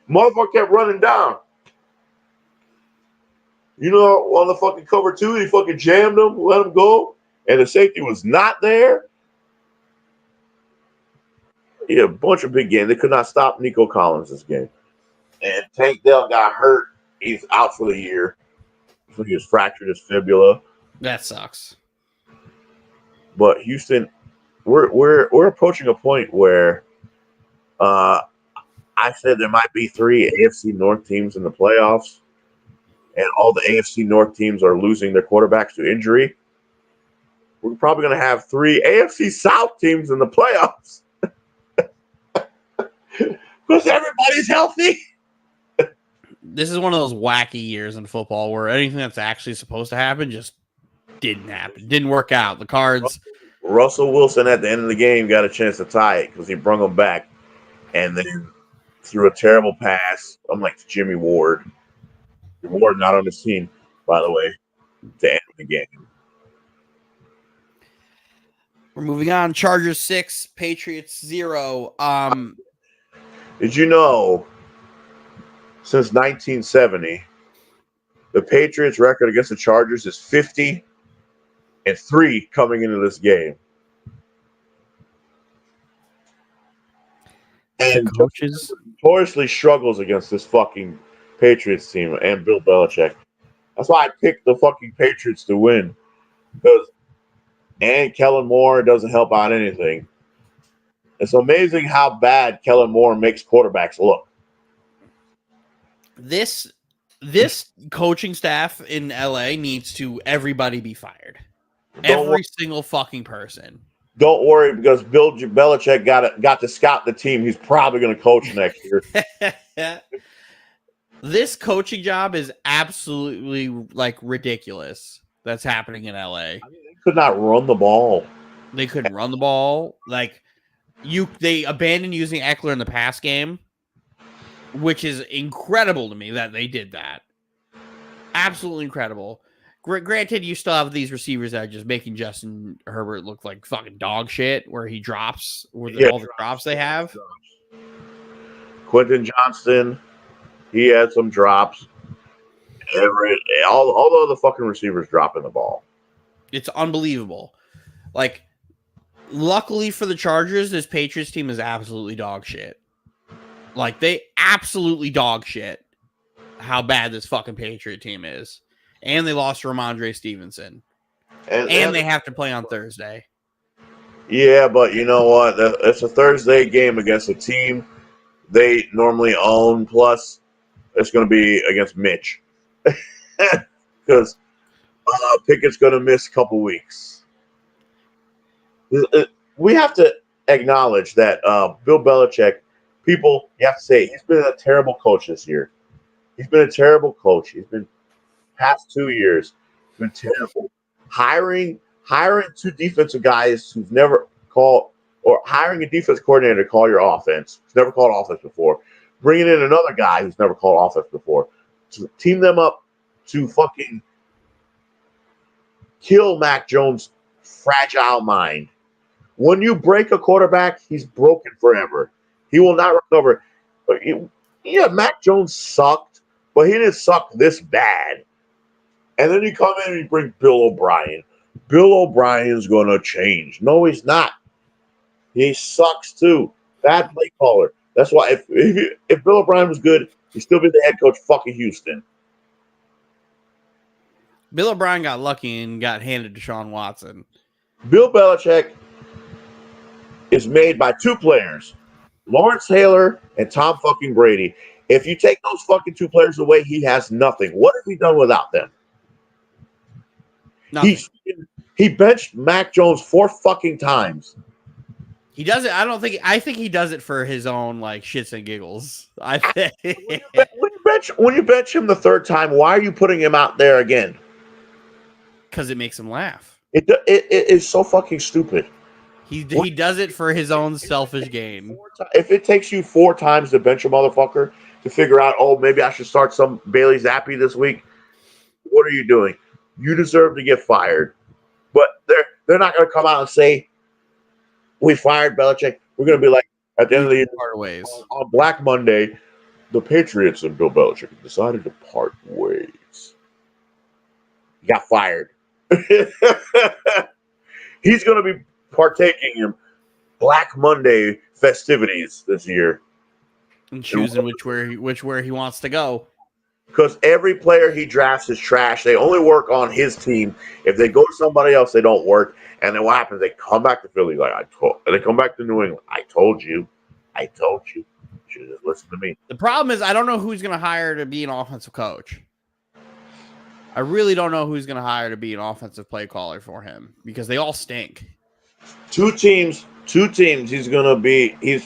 Motherfucker kept running down. You know, on the fucking cover 2, he fucking jammed him, let him go, and the safety was not there. Yeah, a bunch of big games. They could not stop Nico Collins this game. And Tank Dell got hurt. He's out for the year. So he has fractured his fibula. That sucks. But Houston, we're approaching a point where I said there might be 3 AFC North teams in the playoffs, and all the AFC North teams are losing their quarterbacks to injury. We're probably going to have 3 AFC South teams in the playoffs because everybody's healthy. This is one of those wacky years in football where anything that's actually supposed to happen just didn't happen. Didn't work out. The Cards. Russell Wilson at the end of the game got a chance to tie it because he brung him back and then threw a terrible pass. I'm like Jimmy Ward. Ward not on the team, by the way, to end the game. We're moving on. Chargers 6, Patriots 0. Did you know since 1970, the Patriots' record against the Chargers is 50-3 coming into this game? And coaches notoriously struggles against this fucking Patriots team and Bill Belichick. That's why I picked the fucking Patriots to win. And Kellen Moore doesn't help out anything. It's amazing how bad Kellen Moore makes quarterbacks look. This coaching staff in LA needs to everybody be fired. Every single fucking person. Don't worry, because Bill Belichick got to scout the team. He's probably going to coach next year. This coaching job is absolutely like ridiculous. That's happening in LA. I mean, they could not run the ball. They couldn't run the ball. Like they abandoned using Eckler in the pass game, which is incredible to me that they did that. Absolutely incredible. Granted, you still have these receivers that are just making Justin Herbert look like fucking dog shit, where he drops, all the drops they have. Quentin Johnston, he had some drops. All the other fucking receivers dropping the ball. It's unbelievable. Like, luckily for the Chargers, this Patriots team is absolutely dog shit. Like, they absolutely dog shit how bad this fucking Patriot team is. And they lost Ramondre Stevenson. And they have to play on Thursday. Yeah, but you know what? It's a Thursday game against a team they normally own. Plus, it's going to be against Mitch. Because Pickett's going to miss a couple weeks. We have to acknowledge that Bill Belichick, you have to say, he's been a terrible coach this year. He's been a terrible coach. He's been past 2 years, been terrible. Hiring 2 defensive guys who've never called, or hiring a defense coordinator to call your offense, who's never called offense before, bringing in another guy who's never called offense before, to team them up to fucking kill Mac Jones' fragile mind. When you break a quarterback, he's broken forever. He will not recover. Yeah, Mac Jones sucked, but he didn't suck this bad. And then you come in and you bring Bill O'Brien. Bill O'Brien's going to change. No, he's not. He sucks too. Bad play caller. That's why if Bill O'Brien was good, he'd still be the head coach fucking Houston. Bill O'Brien got lucky and got handed to Deshaun Watson. Bill Belichick is made by 2 players, Lawrence Taylor and Tom fucking Brady. If you take those fucking 2 players away, he has nothing. What has he done without them? Nothing. He benched Mac Jones 4 fucking times. He does it. I think he does it for his own like shits and giggles. I think when you bench him the 3rd time, why are you putting him out there again? Because it makes him laugh. It is so fucking stupid. He does it for his own selfish gain. If it takes you 4 times to bench a motherfucker to figure out, oh, maybe I should start some Bailey Zappi this week, what are you doing? You deserve to get fired. But they're not going to come out and say, we fired Belichick. We're going to be like, at the end of the year, part ways. On Black Monday, the Patriots and Bill Belichick decided to part ways. He got fired. He's going to be partaking in Black Monday festivities this year. And choosing which where he wants to go. Because every player he drafts is trash. They only work on his team. If they go to somebody else, they don't work. And then what happens? They come back to Philly they come back to New England. I told you. You should have listened to me. The problem is I don't know who's going to hire to be an offensive coach. I really don't know who's going to hire to be an offensive play caller for him because they all stink. Two teams. He's the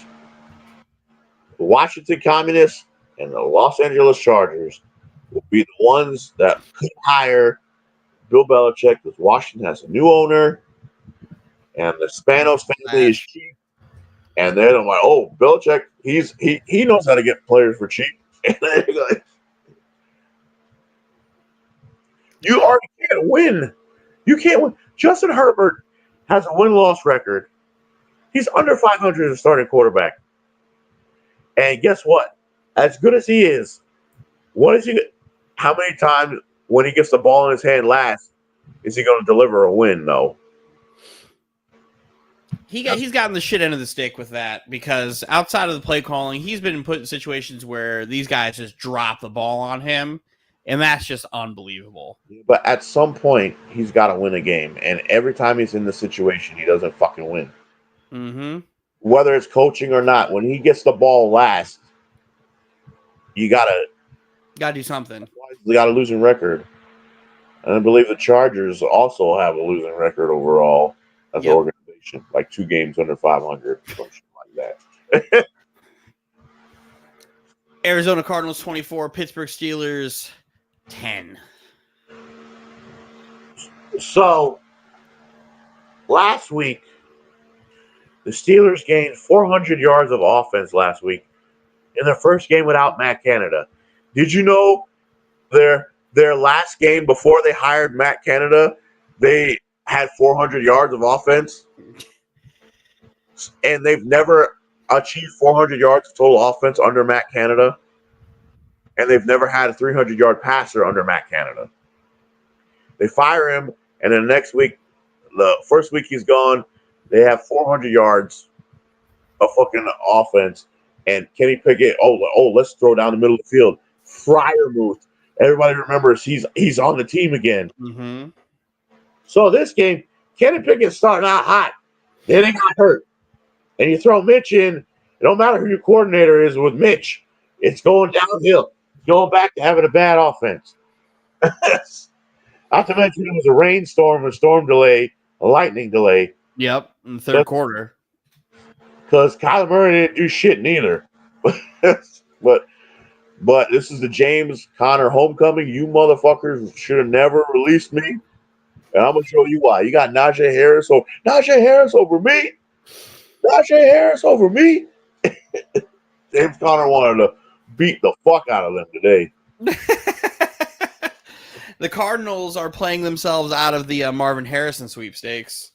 Washington Communists and the Los Angeles Chargers will be the ones that could hire Bill Belichick because Washington has a new owner and the Spanos family is cheap. And then I'm like, oh, Belichick, he knows how to get players for cheap. And then like, you already can't win. You can't win. Justin Herbert has a win-loss record. He's under 500 as a starting quarterback. And guess what? As good as he is, how many times when he gets the ball in his hand last is he going to deliver a win, though? He's gotten the shit end of the stick with that because outside of the play calling, he's been put in situations where these guys just drop the ball on him, and that's just unbelievable. But at some point, he's got to win a game, and every time he's in the situation, he doesn't fucking win. Mm-hmm. Whether it's coaching or not, when he gets the ball last, you gotta do something. They got a losing record, and I believe the Chargers also have a losing record overall as an organization, like 2 games under 500, something like that. Arizona Cardinals 24, Pittsburgh Steelers 10. So last week, the Steelers gained 400 yards of offense last week in their first game without Matt Canada. Did you know their last game before they hired Matt Canada, they had 400 yards of offense? And they've never achieved 400 yards of total offense under Matt Canada. And they've never had a 300-yard passer under Matt Canada. They fire him, and then the next week, the first week he's gone, they have 400 yards of fucking offense. And Kenny Pickett, let's throw down the middle of the field. Fryermuth. Everybody remembers he's on the team again. Mm-hmm. So this game, Kenny Pickett starting out hot. Then he got hurt. And you throw Mitch in. It don't matter who your coordinator is with Mitch. It's going downhill. It's going back to having a bad offense. Not to mention it was a rainstorm, a storm delay, a lightning delay. Yep, in the third quarter. Because Kyler Murray didn't do shit neither. But this is the James Conner homecoming. You motherfuckers should have never released me. And I'm going to show you why. You got Najee Harris over me. Najee Harris over me. James Conner wanted to beat the fuck out of them today. The Cardinals are playing themselves out of the Marvin Harrison sweepstakes.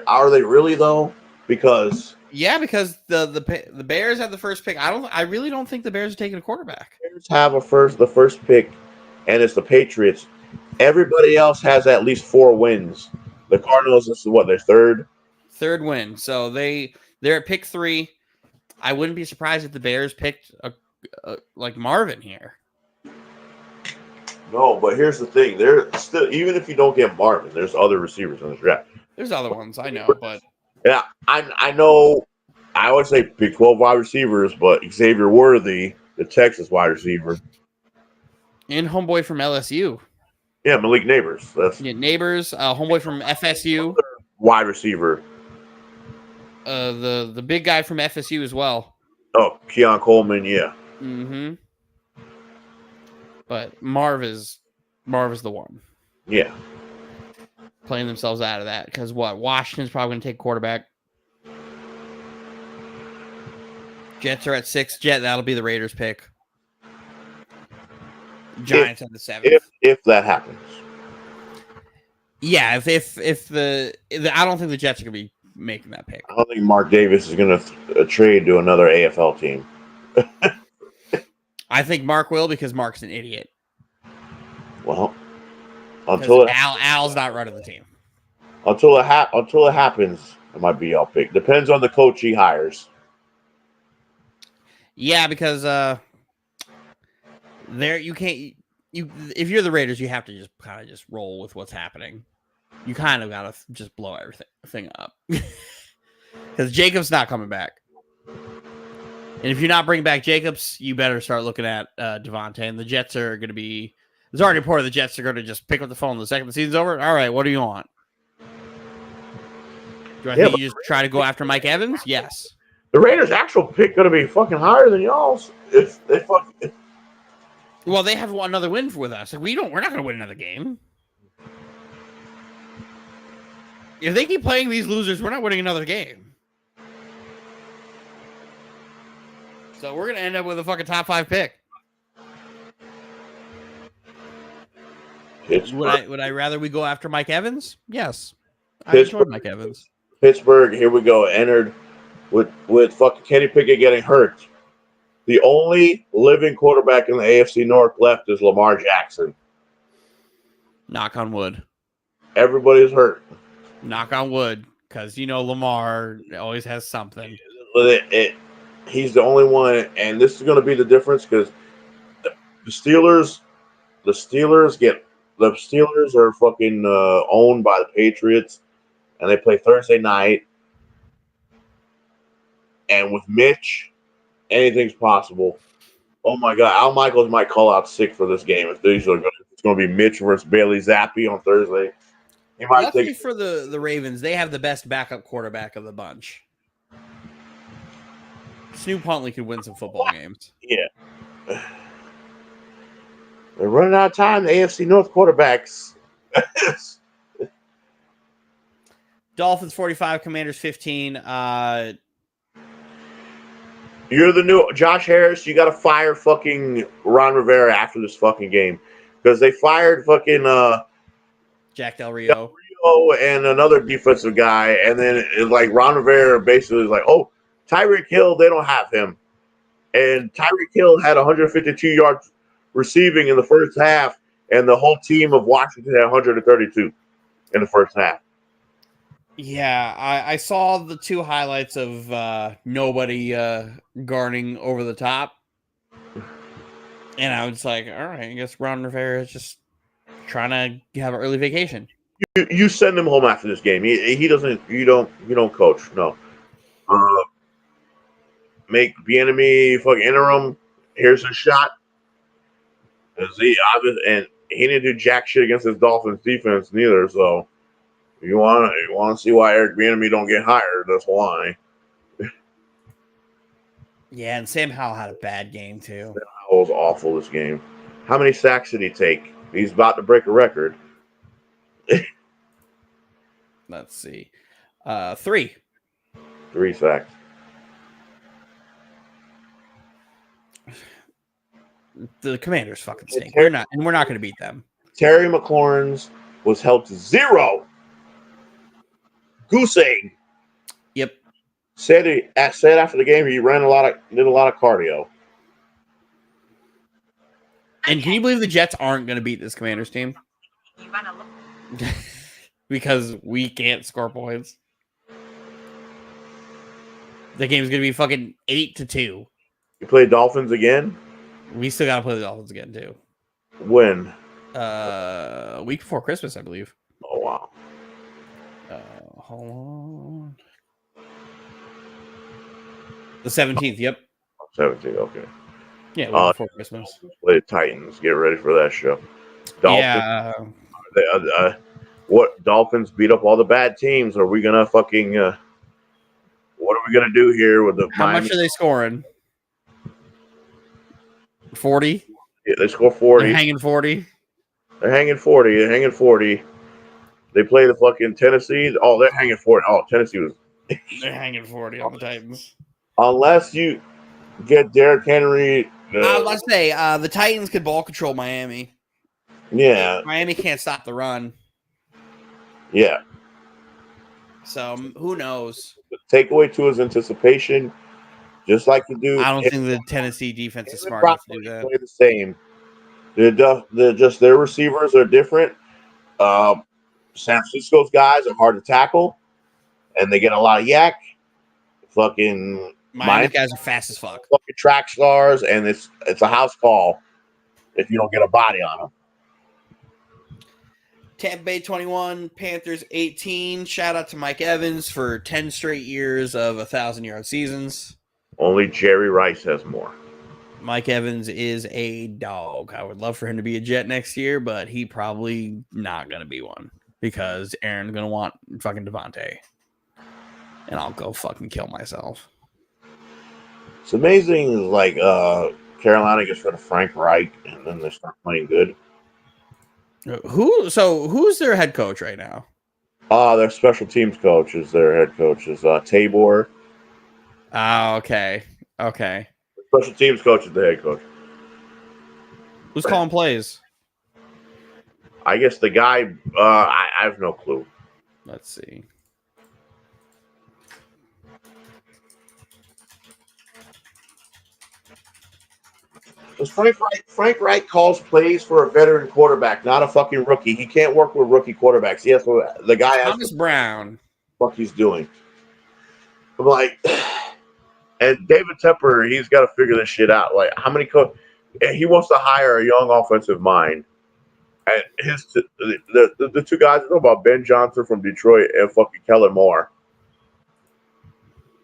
Are they really though? Because the Bears have the first pick. I really don't think the Bears are taking a quarterback. The Bears have the first pick, and it's the Patriots. Everybody else has at least 4 wins. The Cardinals, this is what, their third win. So they're at pick 3. I wouldn't be surprised if the Bears picked like Marvin here. No, but here's the thing. They're still, even if you don't get Marvin, there's other receivers in the draft. There's other ones, I know, but yeah, I know. I always say Big 12 wide receivers, but Xavier Worthy, the Texas wide receiver, and homeboy from LSU. Yeah, Malik Neighbors. Neighbors, homeboy from FSU, wide receiver. The big guy from FSU as well. Oh, Keon Coleman, yeah. Mm-hmm. But Marv is the one. Yeah. Playing themselves out of that because Washington's probably going to take quarterback. Jets are at 6. That'll be the Raiders pick. Giants at the 7th. If that happens. Yeah, if I don't think the Jets are going to be making that pick. I don't think Mark Davis is going to trade to another AFL team. I think Mark will because Mark's an idiot. Well, Because Al's not running the team. Until it happens, it might be y'all pick. Depends on the coach he hires. Yeah, because there you can't if you're the Raiders, you have to just kind of just roll with what's happening. You kind of gotta just blow everything up because Jacobs not coming back. And if you're not bringing back Jacobs, you better start looking at Devontae. And the Jets are going to be. There's already reported the Jets are going to just pick up the phone the second the season's over. All right, what do you want? Do I think you just try to go after Mike Evans? Yes. The Raiders' actual pick going to be fucking higher than y'all's if they fucking. Well, they have another win with us. Like, we're not going to win another game. If they keep playing these losers, we're not winning another game. So we're going to end up with a fucking top 5 pick. Would I rather we go after Mike Evans? Yes. I enjoyed Mike Evans. Pittsburgh, here we go, entered with fucking Kenny Pickett getting hurt. The only living quarterback in the AFC North left is Lamar Jackson. Knock on wood. Everybody's hurt. Knock on wood, because Lamar always has something. He's the only one, and this is going to be the difference because the Steelers are fucking owned by the Patriots, and they play Thursday night. And with Mitch, anything's possible. Oh my God, Al Michaels might call out sick for this game. It's going to be Mitch versus Bailey Zappi on Thursday. Luckily for the Ravens, they have the best backup quarterback of the bunch. Snoop Huntley could win some football games. Yeah. They're running out of time, the AFC North quarterbacks. Dolphins 45, Commanders 15. You're the new Josh Harris. You got to fire fucking Ron Rivera after this fucking game because they fired fucking Jack Del Rio and another defensive guy, and then it's like Ron Rivera basically is like, "Oh, Tyreek Hill, they don't have him," and Tyreek Hill had 152 yards receiving in the first half, and the whole team of Washington had 132 in the first half. Yeah, I saw the 2 highlights of nobody guarding over the top. And I was like, all right, I guess Ron Rivera is just trying to have an early vacation. You send him home after this game. He doesn't. You don't coach. No. Make Bieniemy fucking interim. Here's a shot. And he didn't do jack shit against his Dolphins defense neither. So. You want to see why Eric Bieniemy don't get hired? That's why. Yeah, and Sam Howell had a bad game too. Sam Howell was awful this game. How many sacks did he take? He's about to break a record. Let's see, 3. 3 sacks. The Commanders fucking stink. We're not going to beat them. Terry McLaurin's was held to 0. Goose egg. Yep. Said after the game he did a lot of cardio. And can you believe the Jets aren't going to beat this Commanders team? Because we can't score points. The game's going to be fucking 8-2. You play Dolphins again? We still got to play the Dolphins again too. When? A week before Christmas, I believe. Oh wow. Hold on. The 17th, yep. 17th, okay. Yeah, before Christmas. Play the Titans. Get ready for that show. Dolphins, yeah. What Dolphins beat up all the bad teams? Are we gonna fucking? What are we gonna do here with the? How much are they scoring? 40. Yeah, they score 40. They're hanging 40. They're hanging 40. They're hanging 40. They play the fucking Tennessee. Oh, they're hanging 40. Oh, Tennessee was. They're hanging 40 on the Titans. Unless you get Derrick Henry. I was about to say, the Titans could ball control Miami. Yeah. Miami can't stop the run. Yeah. So, who knows? Take away Tua's anticipation, just like you do. I don't think the Tennessee defense is smart enough to do that. Play the same. Just their receivers are different. Um, San Francisco's guys are hard to tackle, and they get a lot of yak. Fucking Miami's Miami guys are fast as fuck. fucking track stars, and it's a house call if you don't get a body on them. Tampa Bay 21, Panthers 18. Shout out to Mike Evans for 10 straight years of 1,000-yard seasons. Only Jerry Rice has more. Mike Evans is a dog. I would love for him to be a Jet next year, but he probably not going to be one because Aaron's going to want fucking Devontae. And I'll go fucking kill myself. It's amazing, like Carolina gets rid of Frank Reich, and then they start playing good. Who's their head coach right now? Their special teams coach is their head coach is Tabor. Oh, okay. Special teams coach is the head coach. Who's calling plays? I guess the guy. I have no clue. Let's see. Because Frank Reich calls plays for a veteran quarterback, not a fucking rookie. He can't work with rookie quarterbacks. Yes, the guy has Thomas Brown. What the fuck he's doing. I'm like, and David Tepper, he's got to figure this shit out. Like, how many he wants to hire a young offensive mind, and the two guys I know about, Ben Johnson from Detroit and fucking Kellen Moore.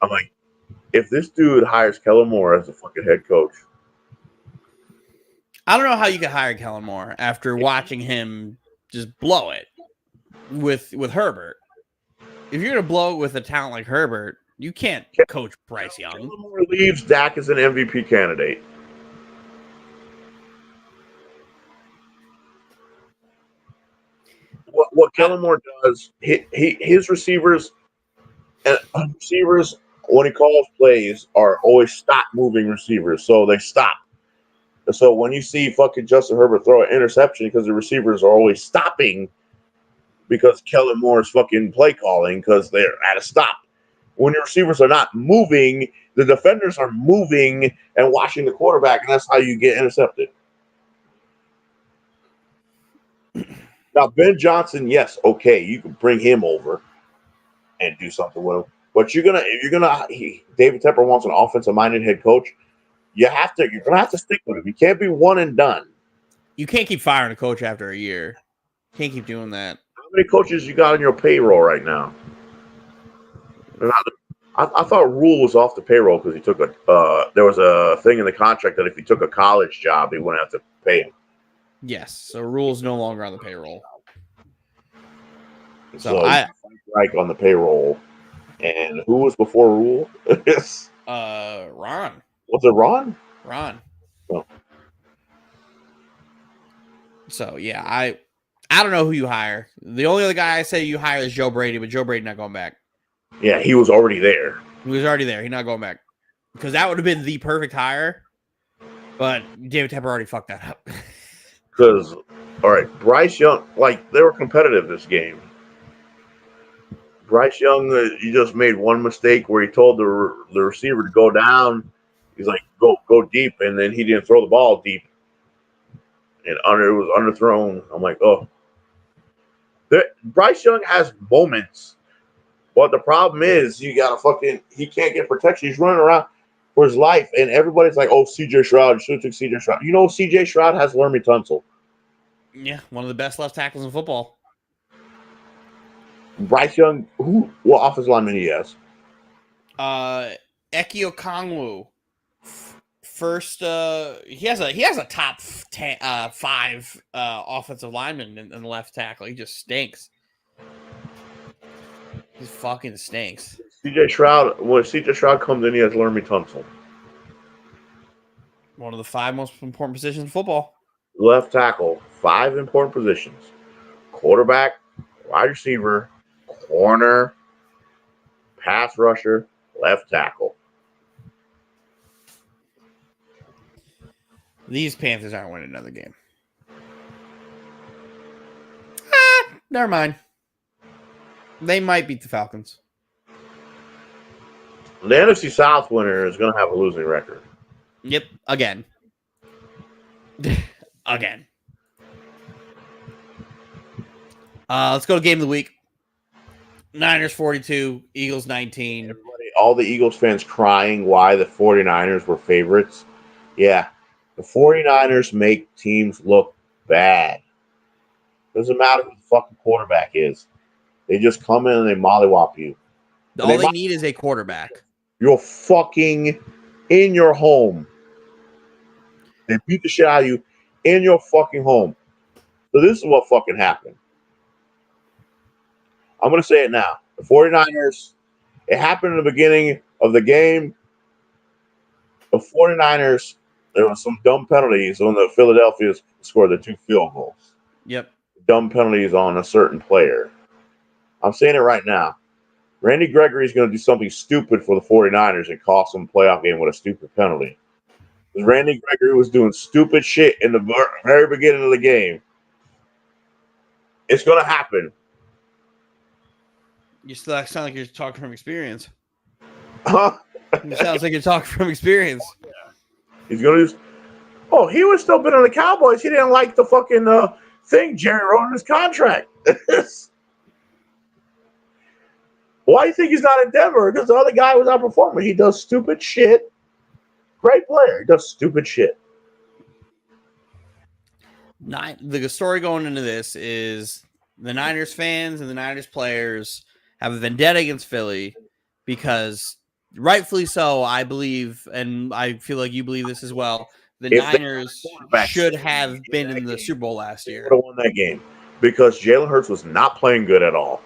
I'm like, if this dude hires Kellen Moore as a fucking head coach. I don't know how you could hire Kellen Moore after watching him just blow it with Herbert. If you're gonna blow it with a talent like Herbert, you can't coach Bryce Young. Kellen Moore leaves, Dak is an MVP candidate. What Kellen Moore does, his receivers when he calls plays are always stop moving receivers, so they stop. So when you see fucking Justin Herbert throw an interception because the receivers are always stopping because Kellen Moore is fucking play calling because they're at a stop. When your receivers are not moving, the defenders are moving and watching the quarterback, and that's how you get intercepted. Now, Ben Johnson, yes, okay, you can bring him over and do something with him. But David Tepper wants an offensive-minded head coach. You're gonna have to stick with him. You can't be one and done. You can't keep firing a coach after a year. Can't keep doing that. How many coaches you got on your payroll right now? I thought Rule was off the payroll because he took there was a thing in the contract that if he took a college job, he wouldn't have to pay him. Yes, so Rule's no longer on the payroll. So I like on the payroll, and who was before Rule? Ron. Was it Ron? Ron. Oh. So yeah, I don't know who you hire. The only other guy I say you hire is Joe Brady, but Joe Brady not going back. Yeah, he was already there. He was already there. He's not going back because that would have been the perfect hire. But David Tepper already fucked that up. Because, all right, Bryce Young, like they were competitive this game. Bryce Young, he just made one mistake where he told the receiver to go down. He's like, go deep, and then he didn't throw the ball deep, and it was underthrown. I'm like, oh. Bryce Young has moments, but the problem is he can't get protection. He's running around for his life, and everybody's like, oh, C.J. Stroud, you should have took C.J. Stroud. You know, C.J. Stroud has Lermy Tunsil. Yeah, one of the best left tackles in football. Bryce Young, what offensive lineman he has? Eki Okongwu. First, he has a top 5 offensive lineman in the left tackle. He just stinks. He fucking stinks. C.J. Stroud. When C.J. Stroud comes in, he has Lermy Tunsil. One of the 5 most important positions in football. Left tackle, 5 important positions: quarterback, wide receiver, corner, pass rusher, left tackle. These Panthers aren't winning another game. Never mind. They might beat the Falcons. The NFC South winner is going to have a losing record. Yep, again. again. Let's go to game of the week. Niners 42, Eagles 19. Everybody, all the Eagles fans crying why the 49ers were favorites. Yeah, the 49ers make teams look bad. Doesn't matter who the fucking quarterback is. They just come in and they mollywop you. All they need is a quarterback. You're fucking in your home. They beat the shit out of you in your fucking home. So this is what fucking happened. I'm going to say it now. The 49ers, it happened in the beginning of the game. The 49ers, there was some dumb penalties when the Philadelphia scored the 2 field goals. Yep. Dumb penalties on a certain player. I'm saying it right now. Randy Gregory is going to do something stupid for the 49ers and cost them a playoff game with a stupid penalty. Because Randy Gregory was doing stupid shit in the very beginning of the game. It's going to happen. You still sound like you're talking from experience. Huh? It sounds like you're talking from experience. He's going to he was still been on the Cowboys. He didn't like the fucking thing Jerry wrote in his contract. Why do you think he's not in Denver? Because the other guy was not performing. He does stupid shit. Great player. He does stupid shit. The story going into this is the Niners fans and the Niners players have a vendetta against Philly because, rightfully so, I believe, and I feel like you believe this as well, the Niners should have been in the Super Bowl last year. They would have won that game because Jalen Hurts was not playing good at all.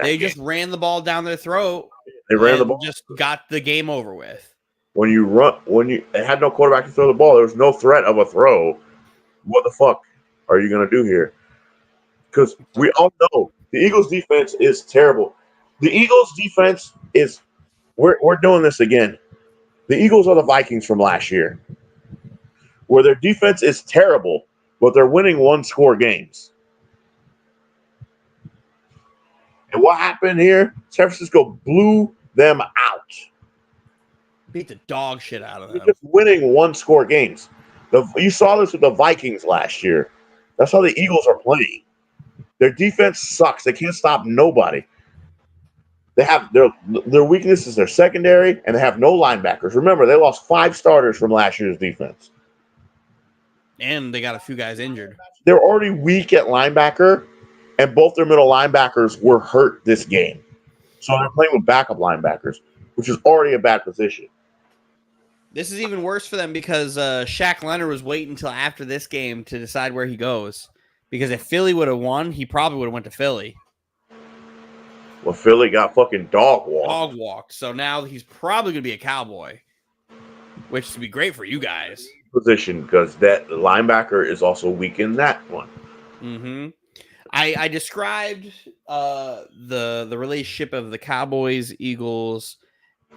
They just ran the ball down their throat. They ran the ball. Just got the game over with. They had no quarterback to throw the ball. There was no threat of a throw. What the fuck are you going to do here? Because we all know the Eagles' defense is terrible. The Eagles' defense is we're doing this again. The Eagles are the Vikings from last year, where their defense is terrible, but they're winning 1-score games. And what happened here? San Francisco blew them out. Beat the dog shit out of them. They're just winning 1-score games. You saw this with the Vikings last year. That's how the Eagles are playing. Their defense sucks. They can't stop nobody. They have their weakness is their secondary, and they have no linebackers. Remember, they lost 5 starters from last year's defense. And they got a few guys injured. They're already weak at linebacker, and both their middle linebackers were hurt this game. So they're playing with backup linebackers, which is already a bad position. This is even worse for them because Shaq Leonard was waiting until after this game to decide where he goes. Because if Philly would have won, he probably would have went to Philly. Well, Philly got fucking dog walked. So now he's probably going to be a Cowboy, which would be great for you guys. Position because that linebacker is also weak in that one. Mm-hmm. I described the relationship of the Cowboys, Eagles,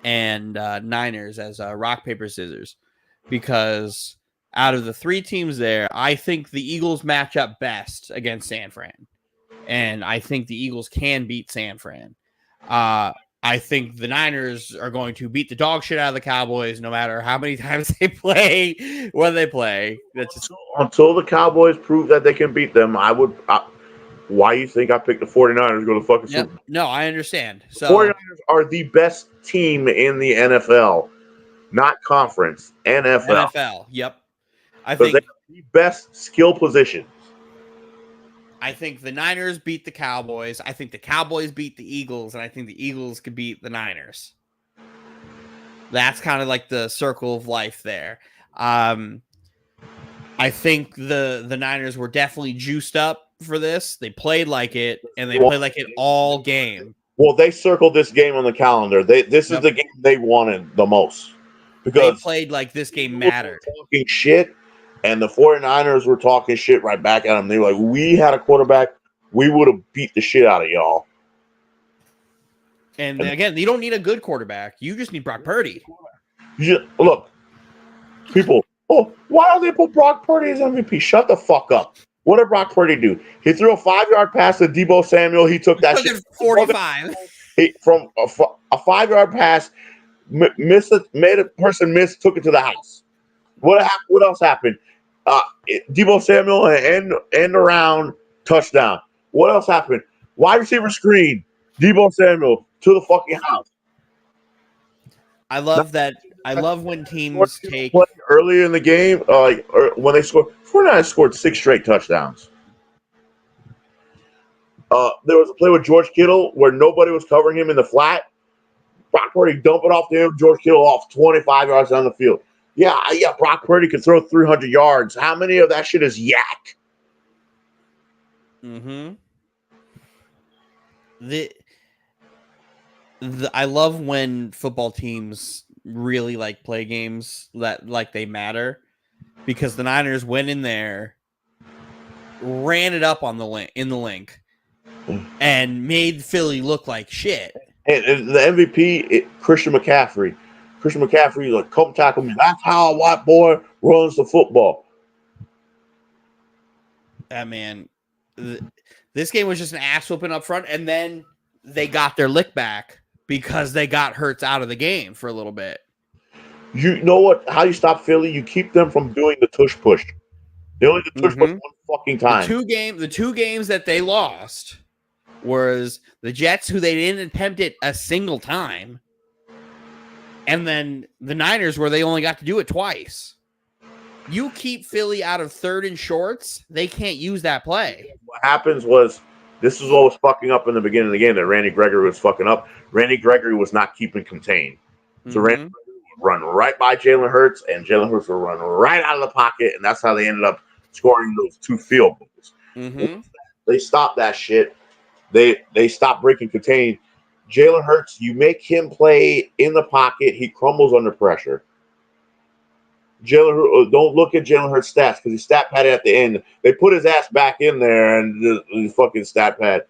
and Niners as rock, paper, scissors because out of the 3 teams there, I think the Eagles match up best against San Fran. And I think the Eagles can beat San Fran. I think the Niners are going to beat the dog shit out of the Cowboys no matter how many times they play, when they play. Until the Cowboys prove that they can beat them, why you think I picked the 49ers to go to the fucking Super Bowl? No, I understand. So 49ers are the best team in the NFL, not conference, NFL. NFL, yep. I think they have the best skill positions. I think the Niners beat the Cowboys. I think the Cowboys beat the Eagles, and I think the Eagles could beat the Niners. That's kind of like the circle of life there. I think the Niners were definitely juiced up for this. They played like it, and they played like it all game. Well, they circled this game on the calendar. This is the game they wanted the most. Because they played like this game mattered. Talking shit. And the 49ers were talking shit right back at them. They were like, we had a quarterback. We would have beat the shit out of y'all. And again, you don't need a good quarterback. You just need Brock Purdy. Look, people, why don't they put Brock Purdy as MVP? Shut the fuck up. What did Brock Purdy do? He threw a 5-yard pass to Deebo Samuel. He took that shit. 45. From a 5-yard pass, made a person miss, took it to the house. What else happened? Debo Samuel and around touchdown. What else happened? Wide receiver screen. Debo Samuel to the fucking house. I love that. I love when teams take. Earlier in the game, or when they scored, 49ers scored 6 straight touchdowns. There was a play with George Kittle where nobody was covering him in the flat. Brock Purdy dump it off to him. George Kittle off 25 yards down the field. Yeah. Brock Purdy can throw 300 yards. How many of that shit is yak? Mm-hmm. I love when football teams really like play games that like they matter, because the Niners went in there, ran it up on the link, and made Philly look like shit. And the MVP, Christian McCaffrey. Christian McCaffrey, like, come tackle me. That's how a white boy runs the football. Man, this game was just an ass whooping up front, and then they got their lick back because they got Hurts out of the game for a little bit. You know what? How you stop Philly? You keep them from doing the tush push. They only did tush push one fucking time. The two games that they lost was the Jets, who they didn't attempt it a single time, and then the Niners, where they only got to do it twice. You keep Philly out of third and shorts, they can't use that play. What happens was, this is what was fucking up in the beginning of the game that Randy Gregory was fucking up. Randy Gregory was not keeping contained. So Randy Gregory would run right by Jalen Hurts, and Jalen Hurts would run right out of the pocket, and that's how they ended up scoring those 2 field goals. They stopped that shit. They stopped breaking contain. Jalen Hurts, you make him play in the pocket, he crumbles under pressure. Don't look at Jalen Hurts' stats, because his stat pad at the end, they put his ass back in there, and the fucking stat pad.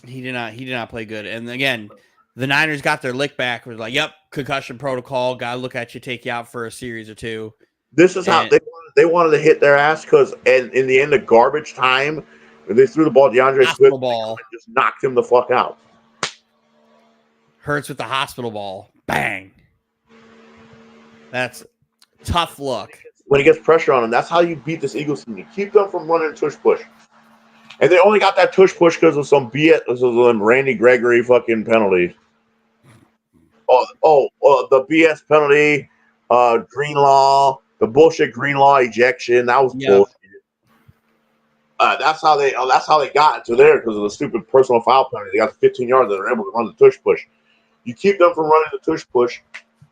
He did not play good. And again, the Niners got their lick back. It was like, yep, concussion protocol. Got to look at you, take you out for a series or two. This is how they wanted to hit their ass, because in the end of garbage time, they threw the ball. DeAndre Swift just knocked him the fuck out. Hurts with the hospital ball. Bang. That's tough look. When he gets pressure on him, that's how you beat this Eagles team. You keep them from running tush push. And they only got that tush push because of some BS, some Randy Gregory fucking penalty. The BS penalty, Greenlaw, the bullshit Greenlaw ejection. That was bullshit. That's how they got to there, because of the stupid personal foul penalty. They got the 15 yards that they're able to run the tush push. You keep them from running the tush push.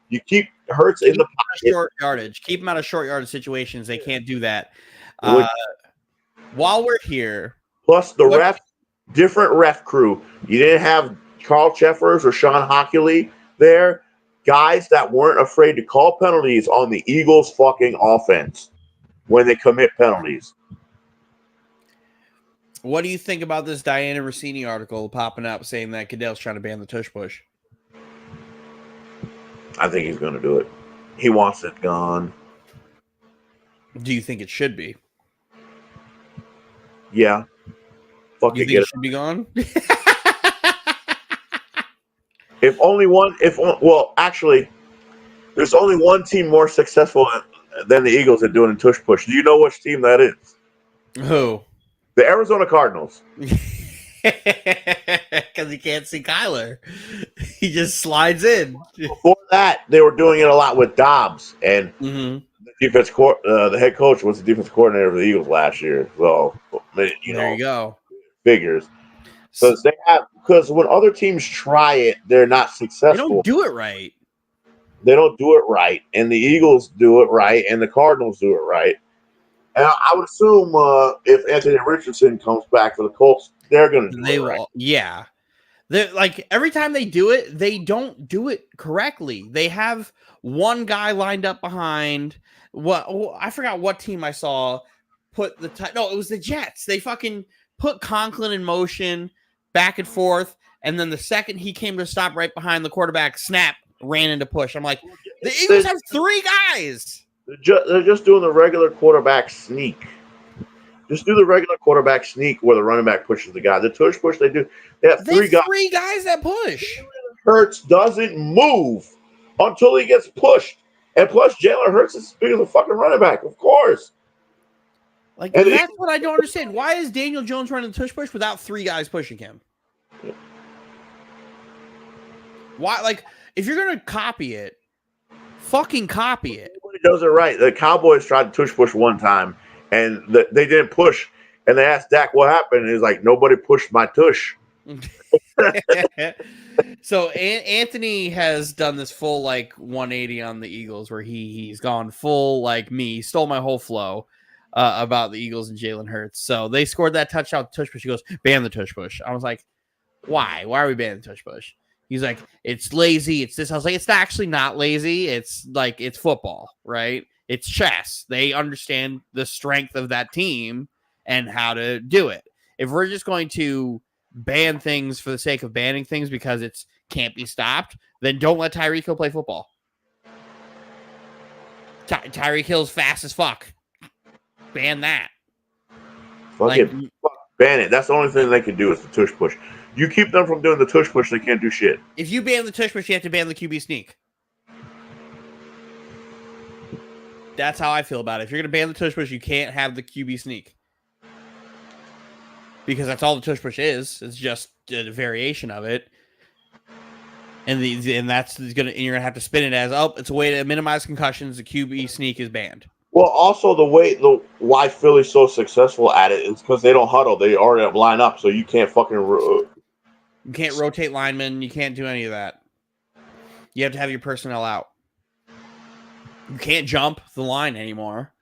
You keep Hurts in the pocket. Short yardage. Keep them out of short yardage situations. They can't do that. While we're here, plus the different ref crew. You didn't have Carl Cheffers or Sean Hockley there. Guys that weren't afraid to call penalties on the Eagles' fucking offense when they commit penalties. What do you think about this Diana Rossini article popping up saying that Goodell's trying to ban the tush push? I think he's going to do it. He wants it gone. Do you think it should be? Yeah. Fuck you think it should be gone? Actually, there's only one team more successful than the Eagles at doing a tush push. Do you know which team that is? Who? The Arizona Cardinals. Because he can't see Kyler. He just slides in. Before that, they were doing it a lot with Dobbs, and the head coach was the defense coordinator of the Eagles last year. So, there you go. Figures. So because when other teams try it, they're not successful. They don't do it right. They don't do it right, and the Eagles do it right, and the Cardinals do it right. And I would assume if Anthony Richardson comes back for the Colts, they're going to do it right. Yeah. They're, like, every time they do it, they don't do it correctly. They have one guy lined up behind. I forgot what team I saw put no, it was the Jets. They fucking put Conklin in motion, back and forth, and then the second he came to stop right behind the quarterback, snap, ran into push. I'm like, the Eagles have 3 guys. They're just doing the regular quarterback sneak. Just do the regular quarterback sneak where the running back pushes the guy. The tush push they do. They have 3 guys. 3 guys that push. Hurts doesn't move until he gets pushed. And plus, Jalen Hurts is as big as a fucking running back, of course. Like, and that's what I don't understand. Why is Daniel Jones running the tush push without 3 guys pushing him? Why? Like, if you're gonna copy it, fucking copy it. Nobody does it right. The Cowboys tried to tush push one time, and they didn't push. And they asked Dak what happened, and he's like, "Nobody pushed my tush." So Anthony has done this full like 180 on the Eagles, where he's gone full like me, stole my whole flow about the Eagles and Jalen Hurts. So they scored that touchdown tush push. He goes, ban the tush push. I was like, why? Why are we banning the tush push? He's like, it's lazy. It's this. I was like, it's actually not lazy. It's like, it's football, right? It's chess. They understand the strength of that team and how to do it. If we're just going to ban things for the sake of banning things because it's can't be stopped, then don't let Tyreek Hill play football. Tyreek Hill's fast as fuck. Ban that. Fuck it. Ban it. That's the only thing they can do is the tush push. You keep them from doing the tush push, they can't do shit. If you ban the tush push, you have to ban the QB sneak. That's how I feel about it. If you're going to ban the tush push, you can't have the QB sneak. Because that's all the tush push is. It's just a variation of it. And that's you're gonna have to spin it as, oh, it's a way to minimize concussions. The QB sneak is banned. Well, also why Philly's so successful at it is because they don't huddle. They already line up, so you can't fucking. You can't rotate linemen. You can't do any of that. You have to have your personnel out. You can't jump the line anymore.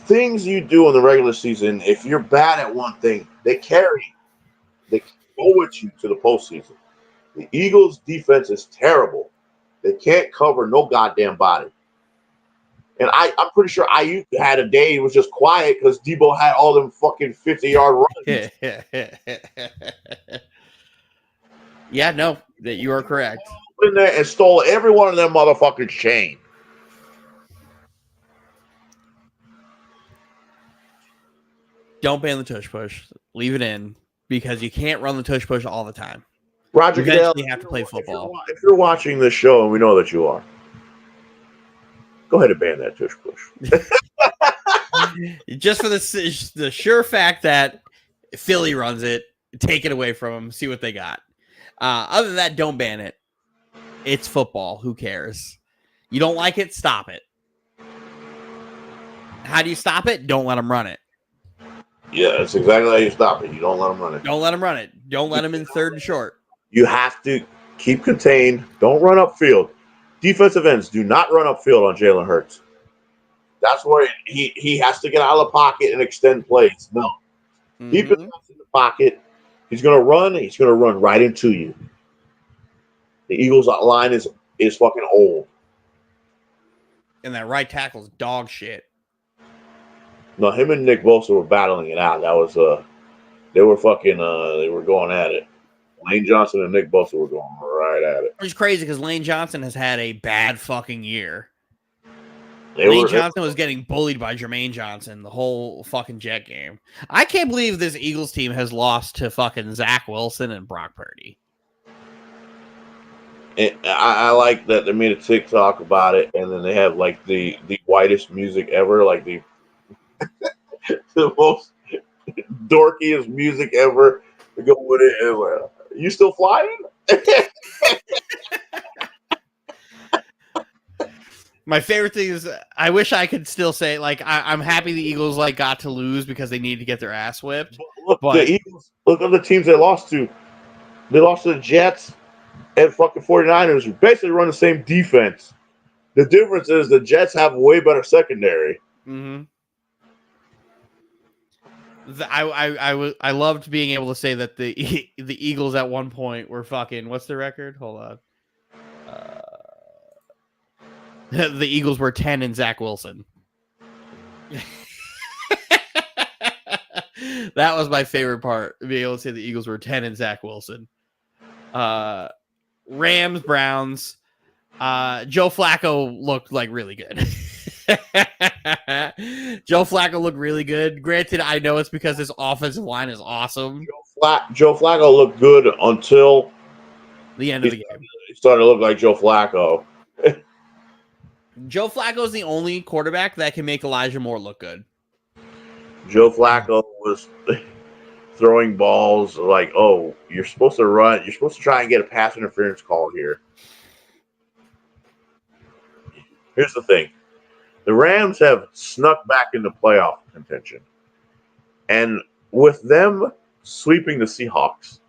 Things you do in the regular season, if you're bad at one thing, they carry you. They go with you to the postseason. The Eagles' defense is terrible. They can't cover no goddamn body. And I'm pretty sure Ayuk had a day it was just quiet because Debo had all them fucking 50-yard runs. Yeah, no, that you are correct. In there and stole every one of them motherfuckers' chain. Don't ban the tush push. Leave it in because you can't run the tush push all the time. Roger Goodell, you have to play football. If you're watching this show, and we know that you are, go ahead and ban that tush push. Just for the sure fact that Philly runs it, take it away from them, see what they got. Other than that, don't ban it. It's football. Who cares? You don't like it, stop it. How do you stop it? Don't let them run it. Yeah, that's exactly how you stop it. You don't let them run it. Don't let them run it. Don't let them in third and short. You have to keep contained. Don't run upfield. Defensive ends do not run upfield on Jalen Hurts. That's where he has to get out of the pocket and extend plays. No. Mm-hmm. Keep him in the pocket. He's going to run. He's going to run right into you. The Eagles' line is fucking old. And that right tackle's dog shit. No, him and Nick Bosa were battling it out. That was they were going at it. Lane Johnson and Nick Bosa were going right at it. It's crazy because Lane Johnson has had a bad fucking year. Lane Johnson was getting bullied by Jermaine Johnson the whole fucking Jet game. I can't believe this Eagles team has lost to fucking Zach Wilson and Brock Purdy. And I like that they made a TikTok about it, and then they have like the whitest music ever, like the most dorkiest music ever to go with it. And like, you still flying? My favorite thing is I wish I could still say like I'm happy the Eagles like got to lose because they need to get their ass whipped. The Eagles, look at the teams they lost to. They lost to the Jets and fucking 49ers, who basically run the same defense. The difference is the Jets have a way better secondary. Mm-hmm. I loved being able to say that the Eagles at one point were fucking, what's the record? Hold on. The Eagles were 10 and Zach Wilson. That was my favorite part, being able to say the Eagles were 10 and Zach Wilson. Rams, Browns. Joe Flacco looked like really good. Joe Flacco looked really good. Granted, I know it's because his offensive line is awesome. Joe Flacco looked good until the end of the game. He started to look like Joe Flacco. Joe Flacco is the only quarterback that can make Elijah Moore look good. Joe Flacco was throwing balls like, oh, you're supposed to run. You're supposed to try and get a pass interference call here. Here's the thing. The Rams have snuck back into playoff contention. And with them sweeping the Seahawks,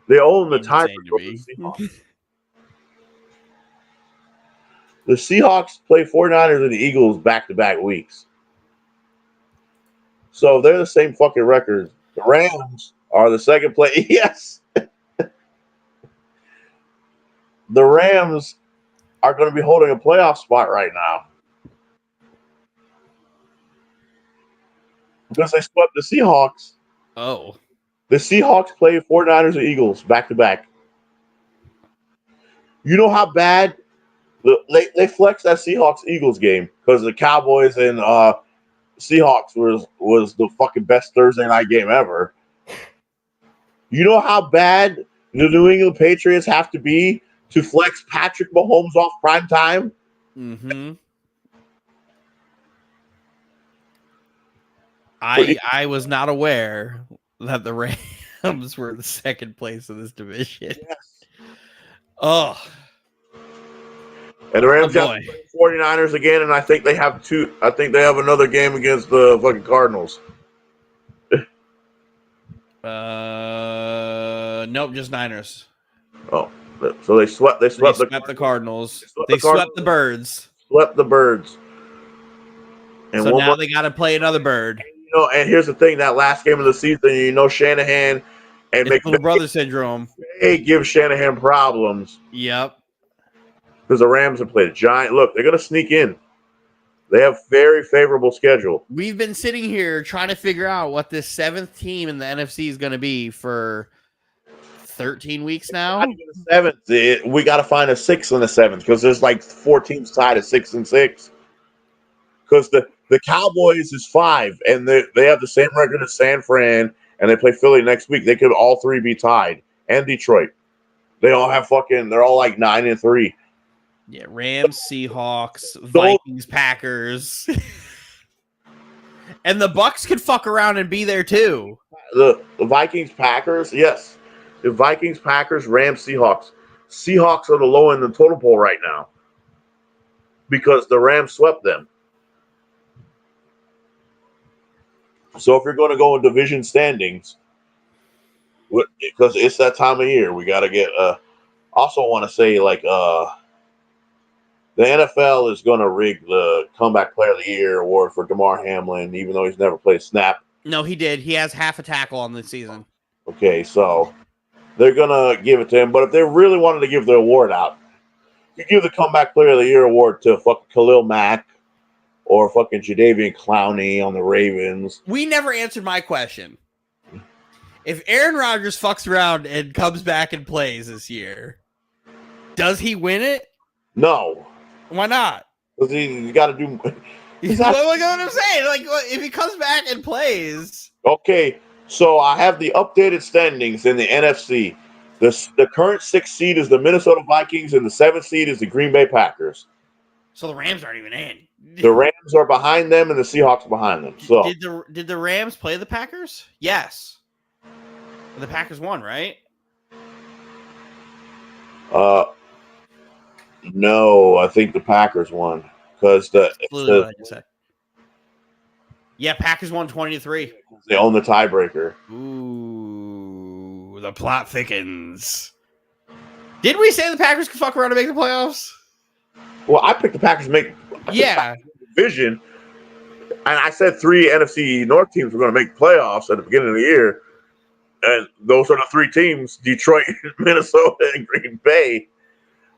they own the tiebreaker over the Seahawks. The Seahawks play 49ers and the Eagles back-to-back weeks. So they're the same fucking record. The Rams are the second place. Yes. The Rams are going to be holding a playoff spot right now. Because they swept the Seahawks. Oh. The Seahawks play 49ers and Eagles back-to-back. You know how bad they flexed that Seahawks-Eagles game because the Cowboys and Seahawks was the fucking best Thursday night game ever. You know how bad the New England Patriots have to be to flex Patrick Mahomes off prime time? Mm-hmm. I was not aware that the Rams were the second place in this division. Yes. Oh. And the Rams got the 49ers again, and I think they have another game against the fucking Cardinals. Nope, just Niners. Oh, so they swept the Cardinals. They swept the Birds. Swept the Birds. And so now they got to play another bird. And here's the thing: that last game of the season, Shanahan and little brother syndrome. They give Shanahan problems. Yep. Because the Rams have played a giant. Look, they're going to sneak in. They have very favorable schedule. We've been sitting here trying to figure out what this 7th team in the NFC is going to be for 13 weeks now. Seventh, we got to find a 6th and a 7th because there's like 4 teams tied at 6 and 6. Because the Cowboys is 5, and they have the same record as San Fran, and they play Philly next week. They could all 3 be tied, and Detroit. They're all like 9 and 3. Yeah, Rams, Seahawks, Vikings, Packers. And the Bucks could fuck around and be there too. The Vikings, Packers, yes. The Vikings, Packers, Rams, Seahawks. Seahawks are the low end of the total poll right now because the Rams swept them. So if you're going to go in division standings, because it's that time of year, we got to get. Also, want to say the NFL is going to rig the Comeback Player of the Year award for Damar Hamlin, even though he's never played a snap. No, he did. He has half a tackle on the season. Okay, so they're going to give it to him. But if they really wanted to give the award out, you give the Comeback Player of the Year award to fucking Khalil Mack or fucking Jadeveon Clowney on the Ravens. We never answered my question. If Aaron Rodgers fucks around and comes back and plays this year, does he win it? No. Why not? Because he's got to do. What I'm saying? Like, if he comes back and plays. Okay, so I have the updated standings in the NFC. The current 6th seed is the Minnesota Vikings, and the 7th seed is the Green Bay Packers. So the Rams aren't even in. The Rams are behind them, and the Seahawks are behind them. So did the Rams play the Packers? Yes. The Packers won, right? No, I think the Packers won because yeah, Packers won 20-3. They own the tiebreaker. Ooh, the plot thickens. Did we say the Packers could fuck around and make the playoffs? Well, I picked the Packers to make division, and I said 3 NFC North teams were going to make playoffs at the beginning of the year, and those are the 3 teams: Detroit, Minnesota, and Green Bay.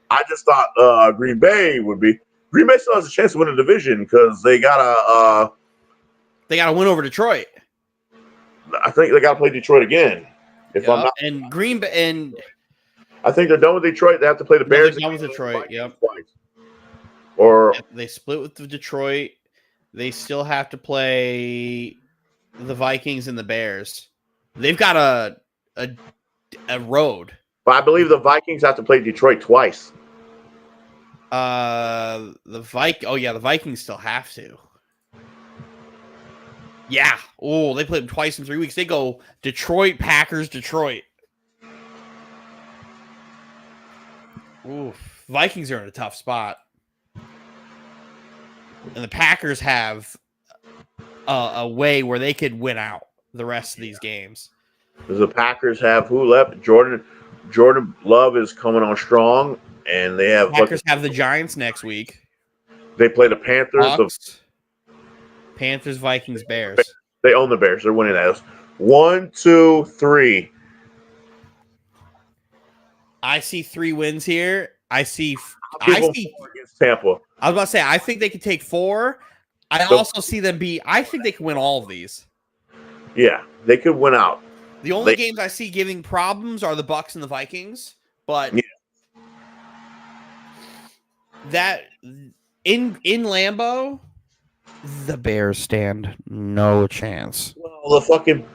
I just thought Green Bay would be. Green Bay still has a chance to win the division because they gotta win over Detroit. I think they gotta play Detroit again. If I'm not, and Green Bay, and I think they're done with Detroit. They have to play the Bears. They're done with Detroit. Yep. Or they split with the Detroit. They still have to play the Vikings and the Bears. They've got a road. But I believe the Vikings have to play Detroit twice. The Vikings still have to. Yeah. Oh, they played them twice in 3 weeks. They go Detroit, Packers, Detroit. Oof. Vikings are in a tough spot. And the Packers have a way where they could win out the rest of these games. Does the Packers have who left? Jordan Love is coming on strong, and they have Packers have the Giants next week. They play the Panthers. Panthers, Vikings, Bears. They own the Bears. They're winning that. 1, 2, 3. I see 3 wins here. I see against Tampa. I was about to say I think they could take 4. I also see them I think they can win all of these. Yeah, they could win out. The only games I see giving problems are the Bucks and the Vikings, but that in Lambeau, the Bears stand no chance. Well, the fucking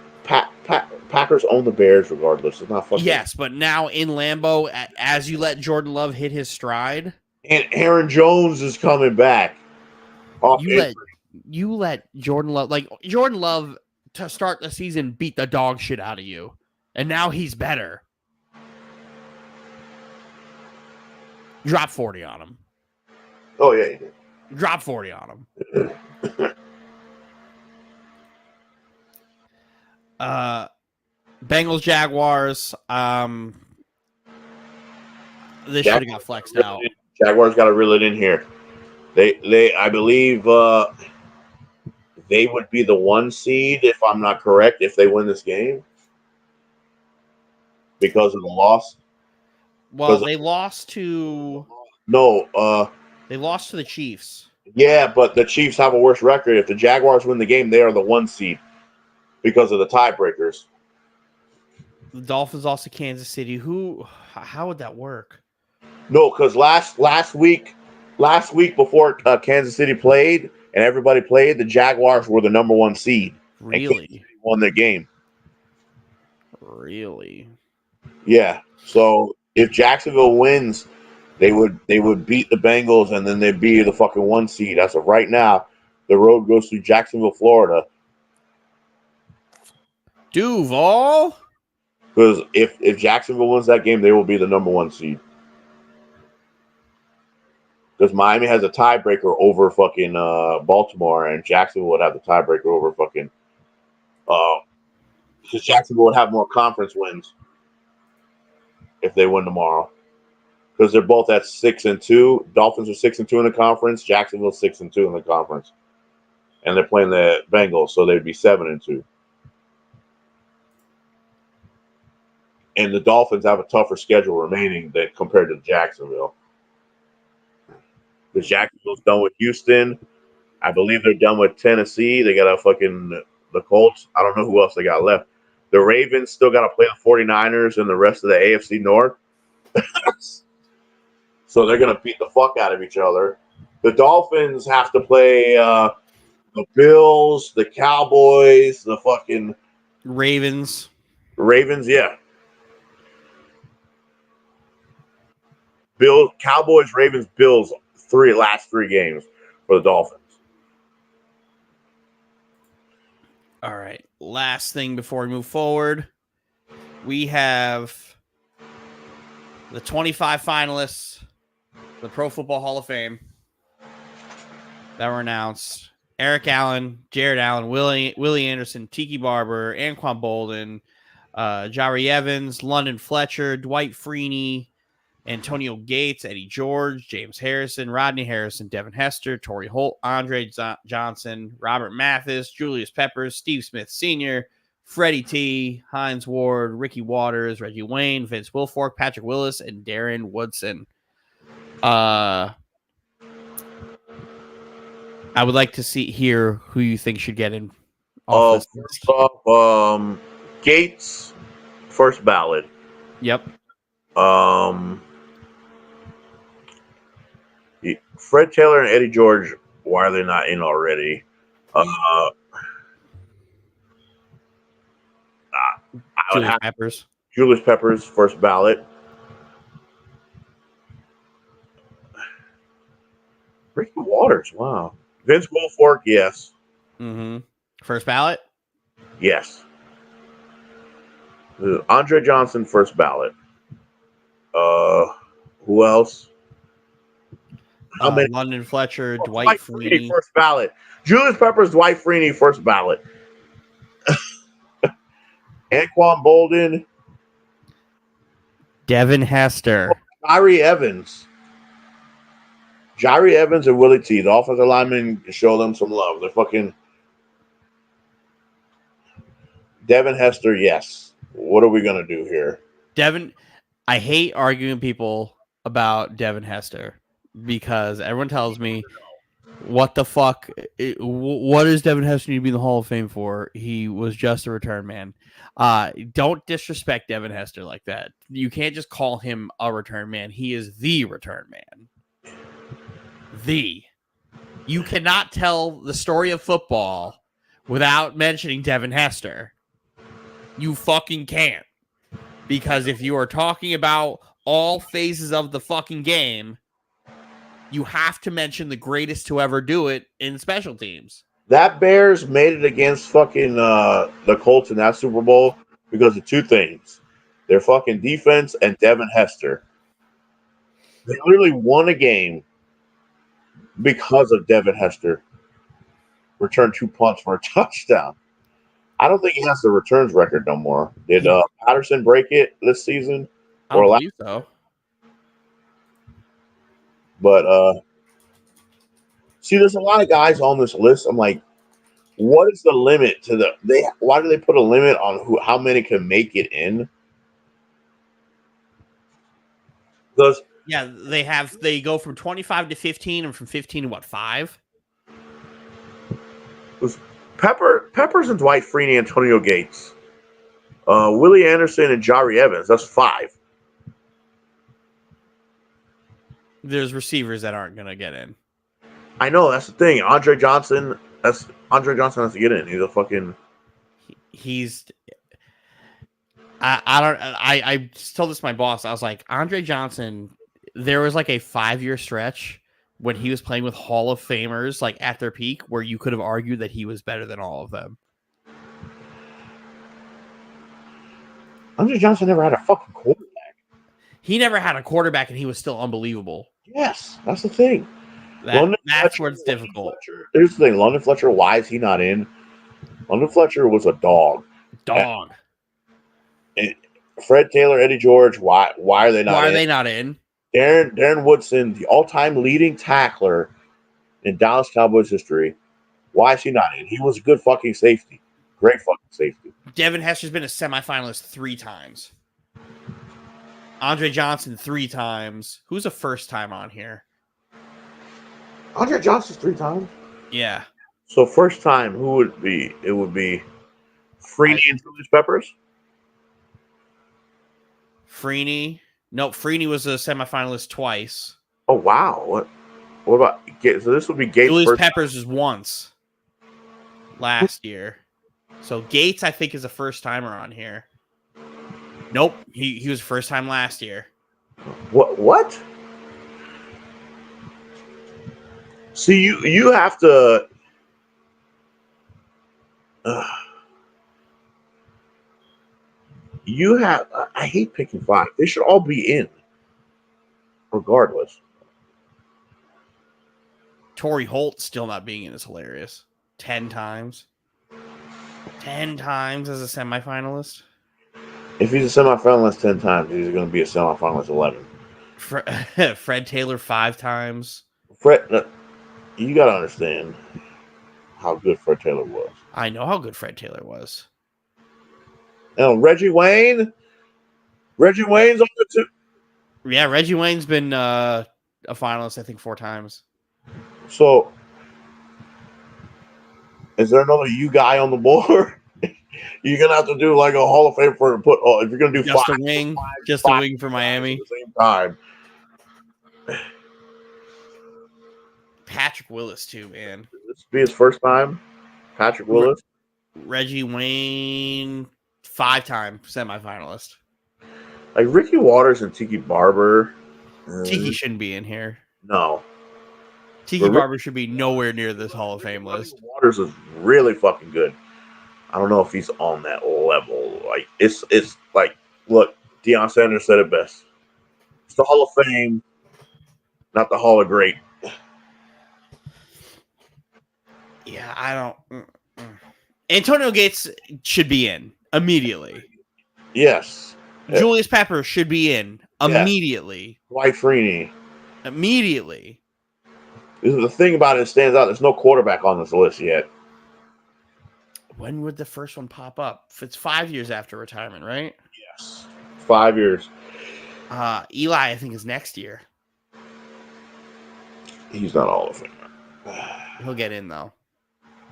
Packers own the Bears regardless. It's not fucking. Yes, but now in Lambeau, as you let Jordan Love hit his stride, and Aaron Jones is coming back. You let Jordan Love to start the season beat the dog shit out of you, and now he's better. Drop 40 on him. Oh yeah, you did. Drop 40 on him. Bengals, Jaguars. This should have got flexed out. Jaguars got to reel it in here. I believe they would be the 1 seed if I'm not correct if they win this game because of the loss. Well, they lost to they lost to the Chiefs. Yeah, but the Chiefs have a worse record. If the Jaguars win the game, they are the 1 seed because of the tiebreakers. The Dolphins lost to Kansas City. How would that work? No, because last week before Kansas City played and everybody played, the Jaguars were the number 1 seed. Really? Won their game. Really? Yeah. So if Jacksonville wins, they would beat the Bengals and then they'd be the fucking 1 seed. As of right now, the road goes through Jacksonville, Florida. Duval? Because if Jacksonville wins that game, they will be the number 1 seed. Because Miami has a tiebreaker over fucking Baltimore, and Jacksonville would have the tiebreaker over fucking. Because Jacksonville would have more conference wins if they win tomorrow. Because they're both at 6-2. Dolphins are 6-2 in the conference. Jacksonville 6-2 in the conference, and they're playing the Bengals, so they'd be 7-2. And the Dolphins have a tougher schedule remaining than compared to Jacksonville. Because Jacksonville's done with Houston. I believe they're done with Tennessee. They got the Colts. I don't know who else they got left. The Ravens still got to play the 49ers and the rest of the AFC North. So they're going to beat the fuck out of each other. The Dolphins have to play the Bills, the Cowboys, the fucking Ravens, yeah. Cowboys, Ravens, Bills, last 3 games for the Dolphins. All right. Last thing before we move forward, we have the 25 finalists, the Pro Football Hall of Fame that were announced. Eric Allen, Jared Allen, Willie Anderson, Tiki Barber, Anquan Bolden, Jari Evans, London Fletcher, Dwight Freeney, Antonio Gates, Eddie George, James Harrison, Rodney Harrison, Devin Hester, Torrey Holt, Andre Johnson, Robert Mathis, Julius Peppers, Steve Smith Sr., Freddie T., Hines Ward, Ricky Waters, Reggie Wayne, Vince Wilfork, Patrick Willis, and Darren Woodson. I would like to hear who you think should get in. First off, Gates, first ballot. Yep. Fred Taylor and Eddie George, why are they not in already? Julius Peppers, first ballot. Ricky Waters, wow. Vince Wilfork, yes. Mm-hmm. First ballot? Yes. Andre Johnson, first ballot. Who else? How many? London Fletcher, Oh, Dwight Freeney, Freeney. first ballot. Julius Peppers, Dwight Freeney, first ballot. Anquan Bolden. Devin Hester. Jairi Evans. Jairi Evans and Willie T. The offensive linemen, show them some love. They're fucking Devin Hester, yes. What are we gonna do here? Devin, I hate arguing with people about Devin Hester because everyone tells me, what the fuck? What does Devin Hester need to be in the Hall of Fame for? He was just a return man. Don't disrespect Devin Hester like that. You can't just call him a return man. He is the return man. You cannot tell the story of football without mentioning Devin Hester. You fucking can't. Because if you are talking about all phases of the fucking game, you have to mention the greatest to ever do it in special teams. That Bears made it against fucking the Colts in that Super Bowl because of two things. Their fucking defense and Devin Hester. They literally won a game because of Devin Hester. Returned 2 punts for a touchdown. I don't think he has the returns record no more. Did Patterson break it this season? I don't believe so. But see, there's a lot of guys on this list. I'm like, what is the limit to why do they put a limit on how many can make it in? Because they go from 25 to 15 and from 15 to 5? Peppers and Dwight Freeney, Antonio Gates, Willie Anderson and Jairi Evans. That's 5. There's receivers that aren't gonna get in. I know, that's the thing. Andre Johnson has to get in. He's a fucking. I told this to my boss. I was like, Andre Johnson. There was like a 5-year stretch when he was playing with Hall of Famers, like at their peak, where you could have argued that he was better than all of them. Andre Johnson never had a fucking quarterback. He never had a quarterback, and he was still unbelievable. Yes, that's the thing. That's where it's difficult. Here's the thing. London Fletcher, why is he not in? London Fletcher was a dog. And Fred Taylor, Eddie George, why are they not in? Why are they not in? Darren Woodson, the all-time leading tackler in Dallas Cowboys history. Why is he not in? He was a good fucking safety. Great fucking safety. Devin Hester's been a semifinalist 3 times. Andre Johnson 3 times. Who's a first time on here? Andre Johnson's 3 times? Yeah. So first time, who would it be? It would be Freeney and Julius Peppers? Freeney. Nope, Freeney was a semifinalist twice. Oh, wow. What about... So this would be Gates. Julius Peppers was once last year. So Gates, I think, is a first-timer on here. Nope, he was first time last year. What? See, you have to... I hate picking 5. They should all be in, regardless. Torrey Holt still not being in is hilarious. 10 times. 10 times as a semifinalist. If he's a semifinalist 10 times, he's going to be a semifinalist 11. Fred Taylor 5 times. You got to understand how good Fred Taylor was. I know how good Fred Taylor was. And Reggie Wayne. Reggie Wayne's on the 2. Yeah, Reggie Wayne's been a finalist, I think, 4 times. So, is there another you guy on the board? You're gonna have to do like a Hall of Fame for put. If you're gonna do just 5, a wing, just five a wing for Miami at the same time. Patrick Willis too, man. This will be his first time. Patrick Willis, Reggie Wayne, 5-time semifinalist. Like Ricky Waters and Tiki Barber. Tiki shouldn't be in here. No. Tiki Barber should be nowhere near this Hall of Fame list. Waters is really fucking good. I don't know if he's on that level. Like it's like, look, Deion Sanders said it best. It's the Hall of Fame, not the Hall of Great. Yeah, I don't. Antonio Gates should be in immediately. Yes. Julius Pepper should be in immediately. Dwight Freeney. Immediately. The thing about it stands out. There's no quarterback on this list yet. When would the first one pop up? It's 5 years after retirement, right? Yes. 5 years. Eli, I think, is next year. He's not Hall of Fame. He'll get in, though.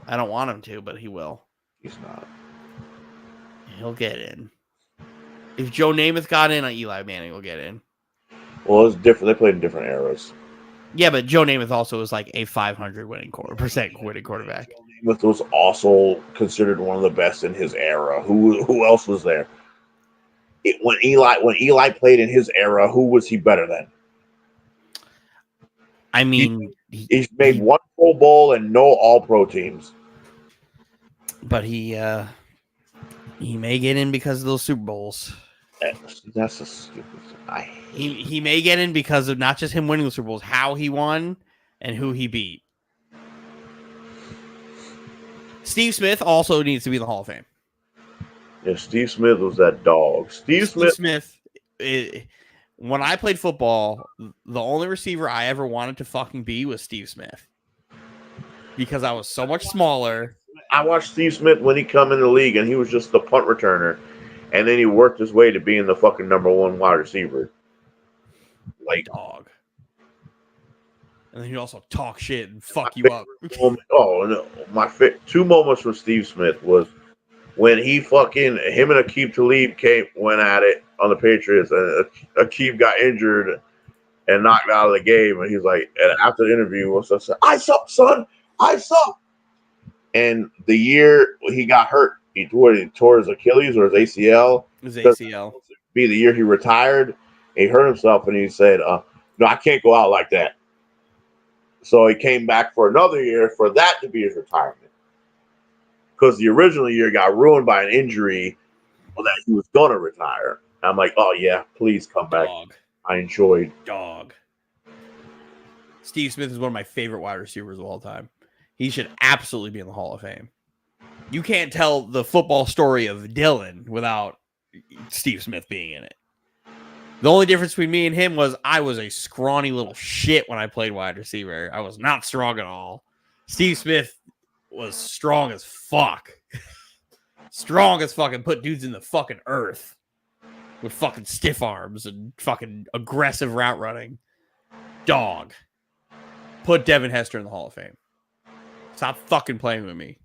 I don't want him to, but he will. He's not. He'll get in. If Joe Namath got in, Eli Manning will get in. Well, it's different. They played in different eras. Yeah, but Joe Namath also was like a 500 winning quarterback. Joe Namath was also considered one of the best in his era. Who else was there? When Eli played in his era, who was he better than? I mean, he's made one Pro Bowl and no All-Pro teams. But he may get in because of those Super Bowls. That's a stupid thing. He may get in because of not just him winning the Super Bowls, how he won and who he beat. Steve Smith also needs to be in the Hall of Fame. Yeah, Steve Smith was that dog. Steve Smith. When I played football, the only receiver I ever wanted to fucking be was Steve Smith. Because I was so much smaller. I watched Steve Smith when he come in the league, and he was just the punt returner. And then he worked his way to being the fucking number one wide receiver. Like dog. And then he also talk shit and fuck you up. My two moments from Steve Smith was when him and Aqib Talib went at it on the Patriots, and Aqib got injured and knocked out of the game. And he's like, and after the interview, I suck, son. I suck. And the year he got hurt, he tore his Achilles or his ACL. His ACL. Be the year he retired. He hurt himself, and he said, no, I can't go out like that. So he came back for another year for that to be his retirement. Because the original year got ruined by an injury that he was going to retire. And I'm like, oh, yeah, please come back. I enjoyed. Dog. Steve Smith is one of my favorite wide receivers of all time. He should absolutely be in the Hall of Fame. You can't tell the football story of Dylan without Steve Smith being in it. The only difference between me and him was I was a scrawny little shit when I played wide receiver. I was not strong at all. Steve Smith was strong as fuck. Strong as fucking put dudes in the fucking earth with fucking stiff arms and fucking aggressive route running. Dog. Put Devin Hester in the Hall of Fame. Stop fucking playing with me.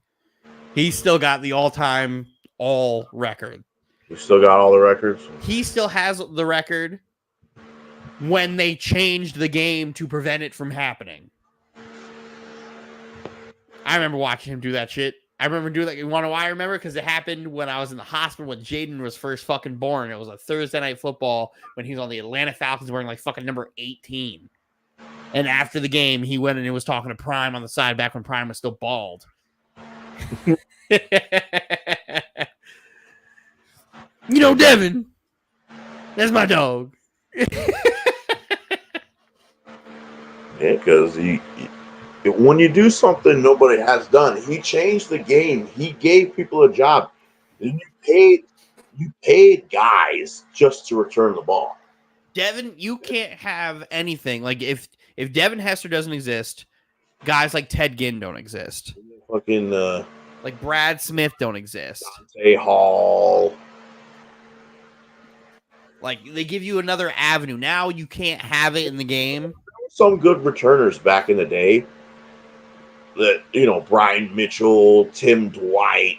He's still got the all-time all record. He still got all the records? He still has the record when they changed the game to prevent it from happening. I remember watching him do that shit. I remember doing that. You want to know why I remember? Because it happened when I was in the hospital when Jaden was first fucking born. It was a Thursday night football when he was on the Atlanta Falcons wearing like fucking number 18. And after the game, he went and he was talking to Prime on the side back when Prime was still bald. You know, Devin, that's my dog. Yeah, because when you do something nobody has done, he changed the game. He gave people a job. And you paid guys just to return the ball. Devin, you can't have anything. Like if Devin Hester doesn't exist, guys like Ted Ginn don't exist. Fucking like Brad Smith don't exist. Dante Hall. Like they give you another avenue. Now you can't have it in the game. There were some good returners back in the day. That, you know, Brian Mitchell, Tim Dwight.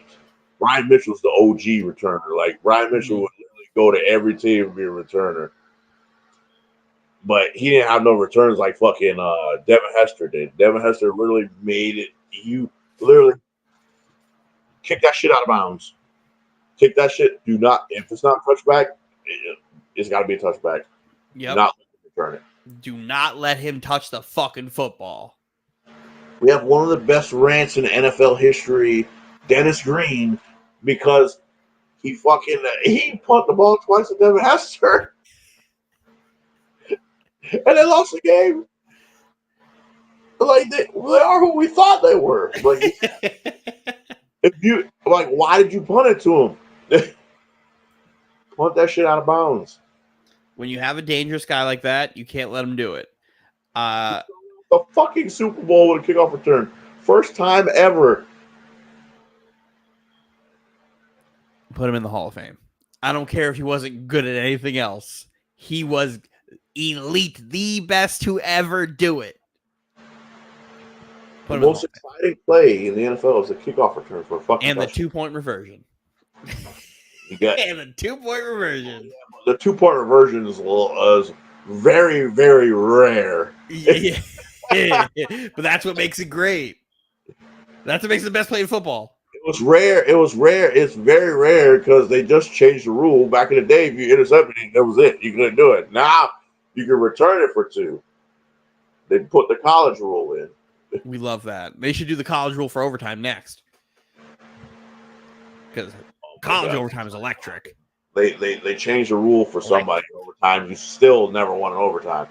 Brian Mitchell's the OG returner. Like Brian Mitchell would literally go to every team and be a returner. But he didn't have no returns like fucking Devin Hester did. Devin Hester literally made it. You literally kick that shit out of bounds. Kick that shit. Do not, if it's not a touchback, it's got to be a touchback. Yep. Do not let him return it. Do not let him touch the fucking football. We have one of the best rants in NFL history, Dennis Green, because he pumped the ball twice at Devin Hester, and they lost the game. Like they are who we thought they were. Like why did you punt it to him? Punt that shit out of bounds. When you have a dangerous guy like that, you can't let him do it. The fucking Super Bowl with a kickoff return, first time ever. Put him in the Hall of Fame. I don't care if he wasn't good at anything else. He was elite, the best to ever do it. The most exciting play in the NFL is a kickoff return for a fucking and the touchdown. 2-point reversion. You got and the 2-point reversion. The 2-point reversion is very, very rare. Yeah. But that's what makes it great. That's what makes it the best play in football. It was rare. It's very rare because they just changed the rule. Back in the day, if you intercepted it, that was it. You couldn't do it. Now you can return it for 2. They put the college rule in. We love that. They should do the college rule for overtime next. Because college overtime is electric. They changed the rule for somebody in overtime. You still never won an overtime.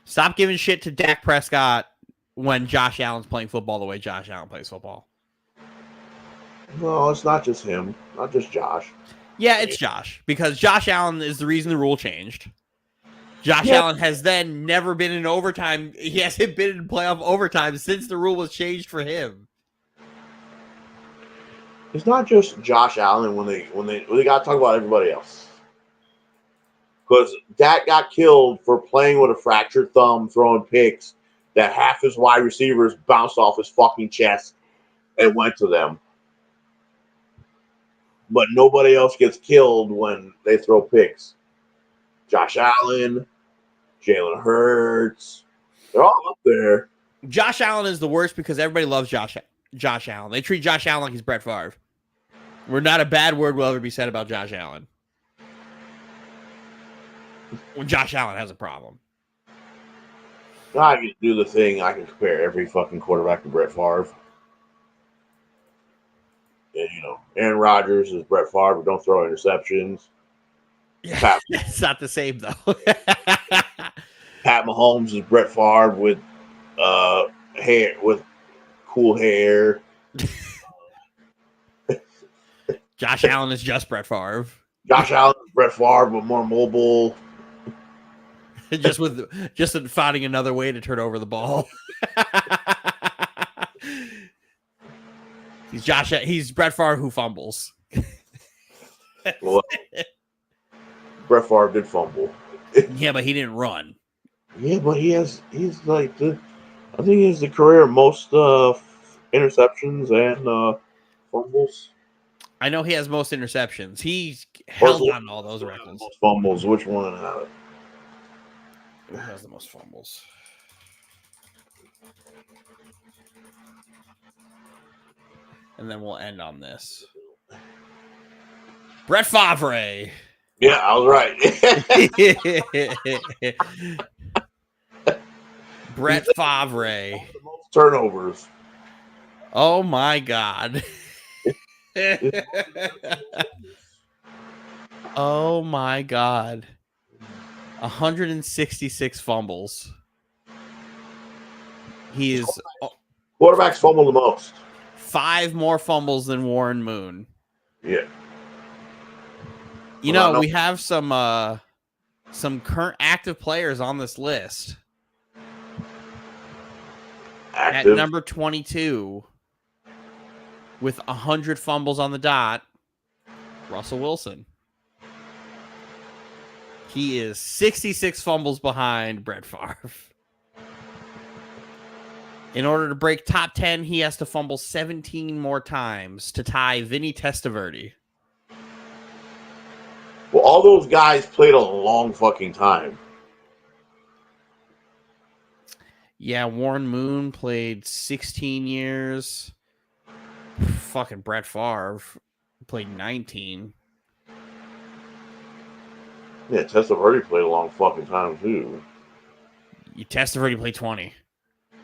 Stop giving shit to Dak Prescott when Josh Allen's playing football the way Josh Allen plays football. No, it's not just him. Not just Josh. Yeah, it's Josh. Because Josh Allen is the reason the rule changed. Josh Allen has then never been in overtime. He hasn't been in playoff overtime since the rule was changed for him. It's not just Josh Allen when they got to talk about everybody else. Because Dak got killed for playing with a fractured thumb, throwing picks that half his wide receivers bounced off his fucking chest and went to them. But nobody else gets killed when they throw picks. Josh Allen, Jalen Hurts, they're all up there. Josh Allen is the worst because everybody loves Josh Allen. They treat Josh Allen like he's Brett Favre. Where not a bad word will ever be said about Josh Allen. When Josh Allen has a problem. I can do the thing. I can compare every fucking quarterback to Brett Favre. And, Aaron Rodgers is Brett Favre, but don't throw interceptions. Yeah, it's not the same, though. Pat Mahomes is Brett Favre with hair, with cool hair. Josh Allen is just Brett Favre. Josh Allen is Brett Favre, but more mobile. just finding another way to turn over the ball. He's Brett Favre who fumbles. Well, Brett Favre did fumble. Yeah, but he didn't run. Yeah, but he's like I think he has the career most interceptions and fumbles. I know he has most interceptions. He's held on to all those records. Most fumbles. Which one out of it? Who has the most fumbles? And then we'll end on this. Brett Favre. Yeah, I was right. Brett Favre. Most turnovers. Oh my God. Oh my God. 166 fumbles. He is Quarterbacks fumble the most. 5 more fumbles than Warren Moon. Yeah. We have some current active players on this list. Active. At number 22, with 100 fumbles on the dot, Russell Wilson. He is 66 fumbles behind Brett Favre. In order to break top 10, he has to fumble 17 more times to tie Vinny Testaverde. Well, all those guys played a long fucking time. Yeah, Warren Moon played 16 years. Fucking Brett Favre played 19. Yeah, Testaverde played a long fucking time too. Testaverde played 20.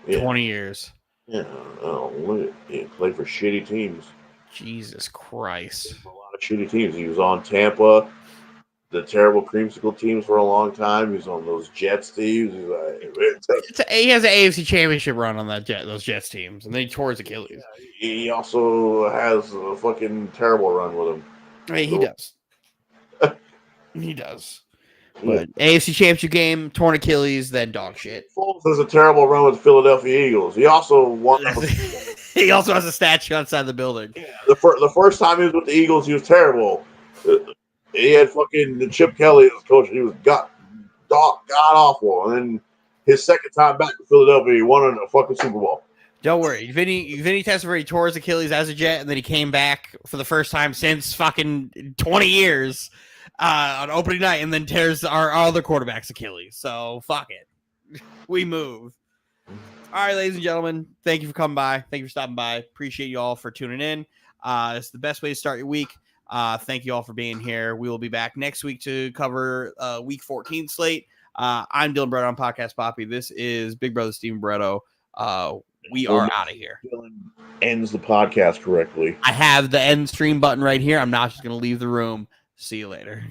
Yeah. 20 years. Yeah. Oh, he played for shitty teams. Jesus Christ. A lot of shitty teams. He was on Tampa, the terrible creamsicle teams for a long time. He was on those Jets teams. He's like, He has an AFC Championship run on those Jets teams, and then he tore his Achilles. he also has a fucking terrible run with him. I mean, he does. He does. Yeah. But AFC Championship game, torn Achilles, then dog shit. Foles has a terrible run with the Philadelphia Eagles. He also won. He also has a statue outside the building. Yeah, the first time he was with the Eagles, he was terrible. He had fucking Chip Kelly as coach. He was god awful. And then his second time back to Philadelphia, he won a fucking Super Bowl. Don't worry. Vinny Testaverde tore his Achilles as a Jet, and then he came back for the first time since fucking 20 years on opening night, and then tears our other quarterback's Achilles. So, fuck it. We move. All right, ladies and gentlemen, thank you for coming by. Thank you for stopping by. Appreciate you all for tuning in. It's the best way to start your week. Thank you all for being here. We will be back next week to cover week 14 slate. I'm Dylan Barreto on Podcast Poppy. This is Big Brother Steven Barreto. We are out of here. Dylan ends the podcast correctly. I have the end stream button right here. I'm not just going to leave the room. See you later.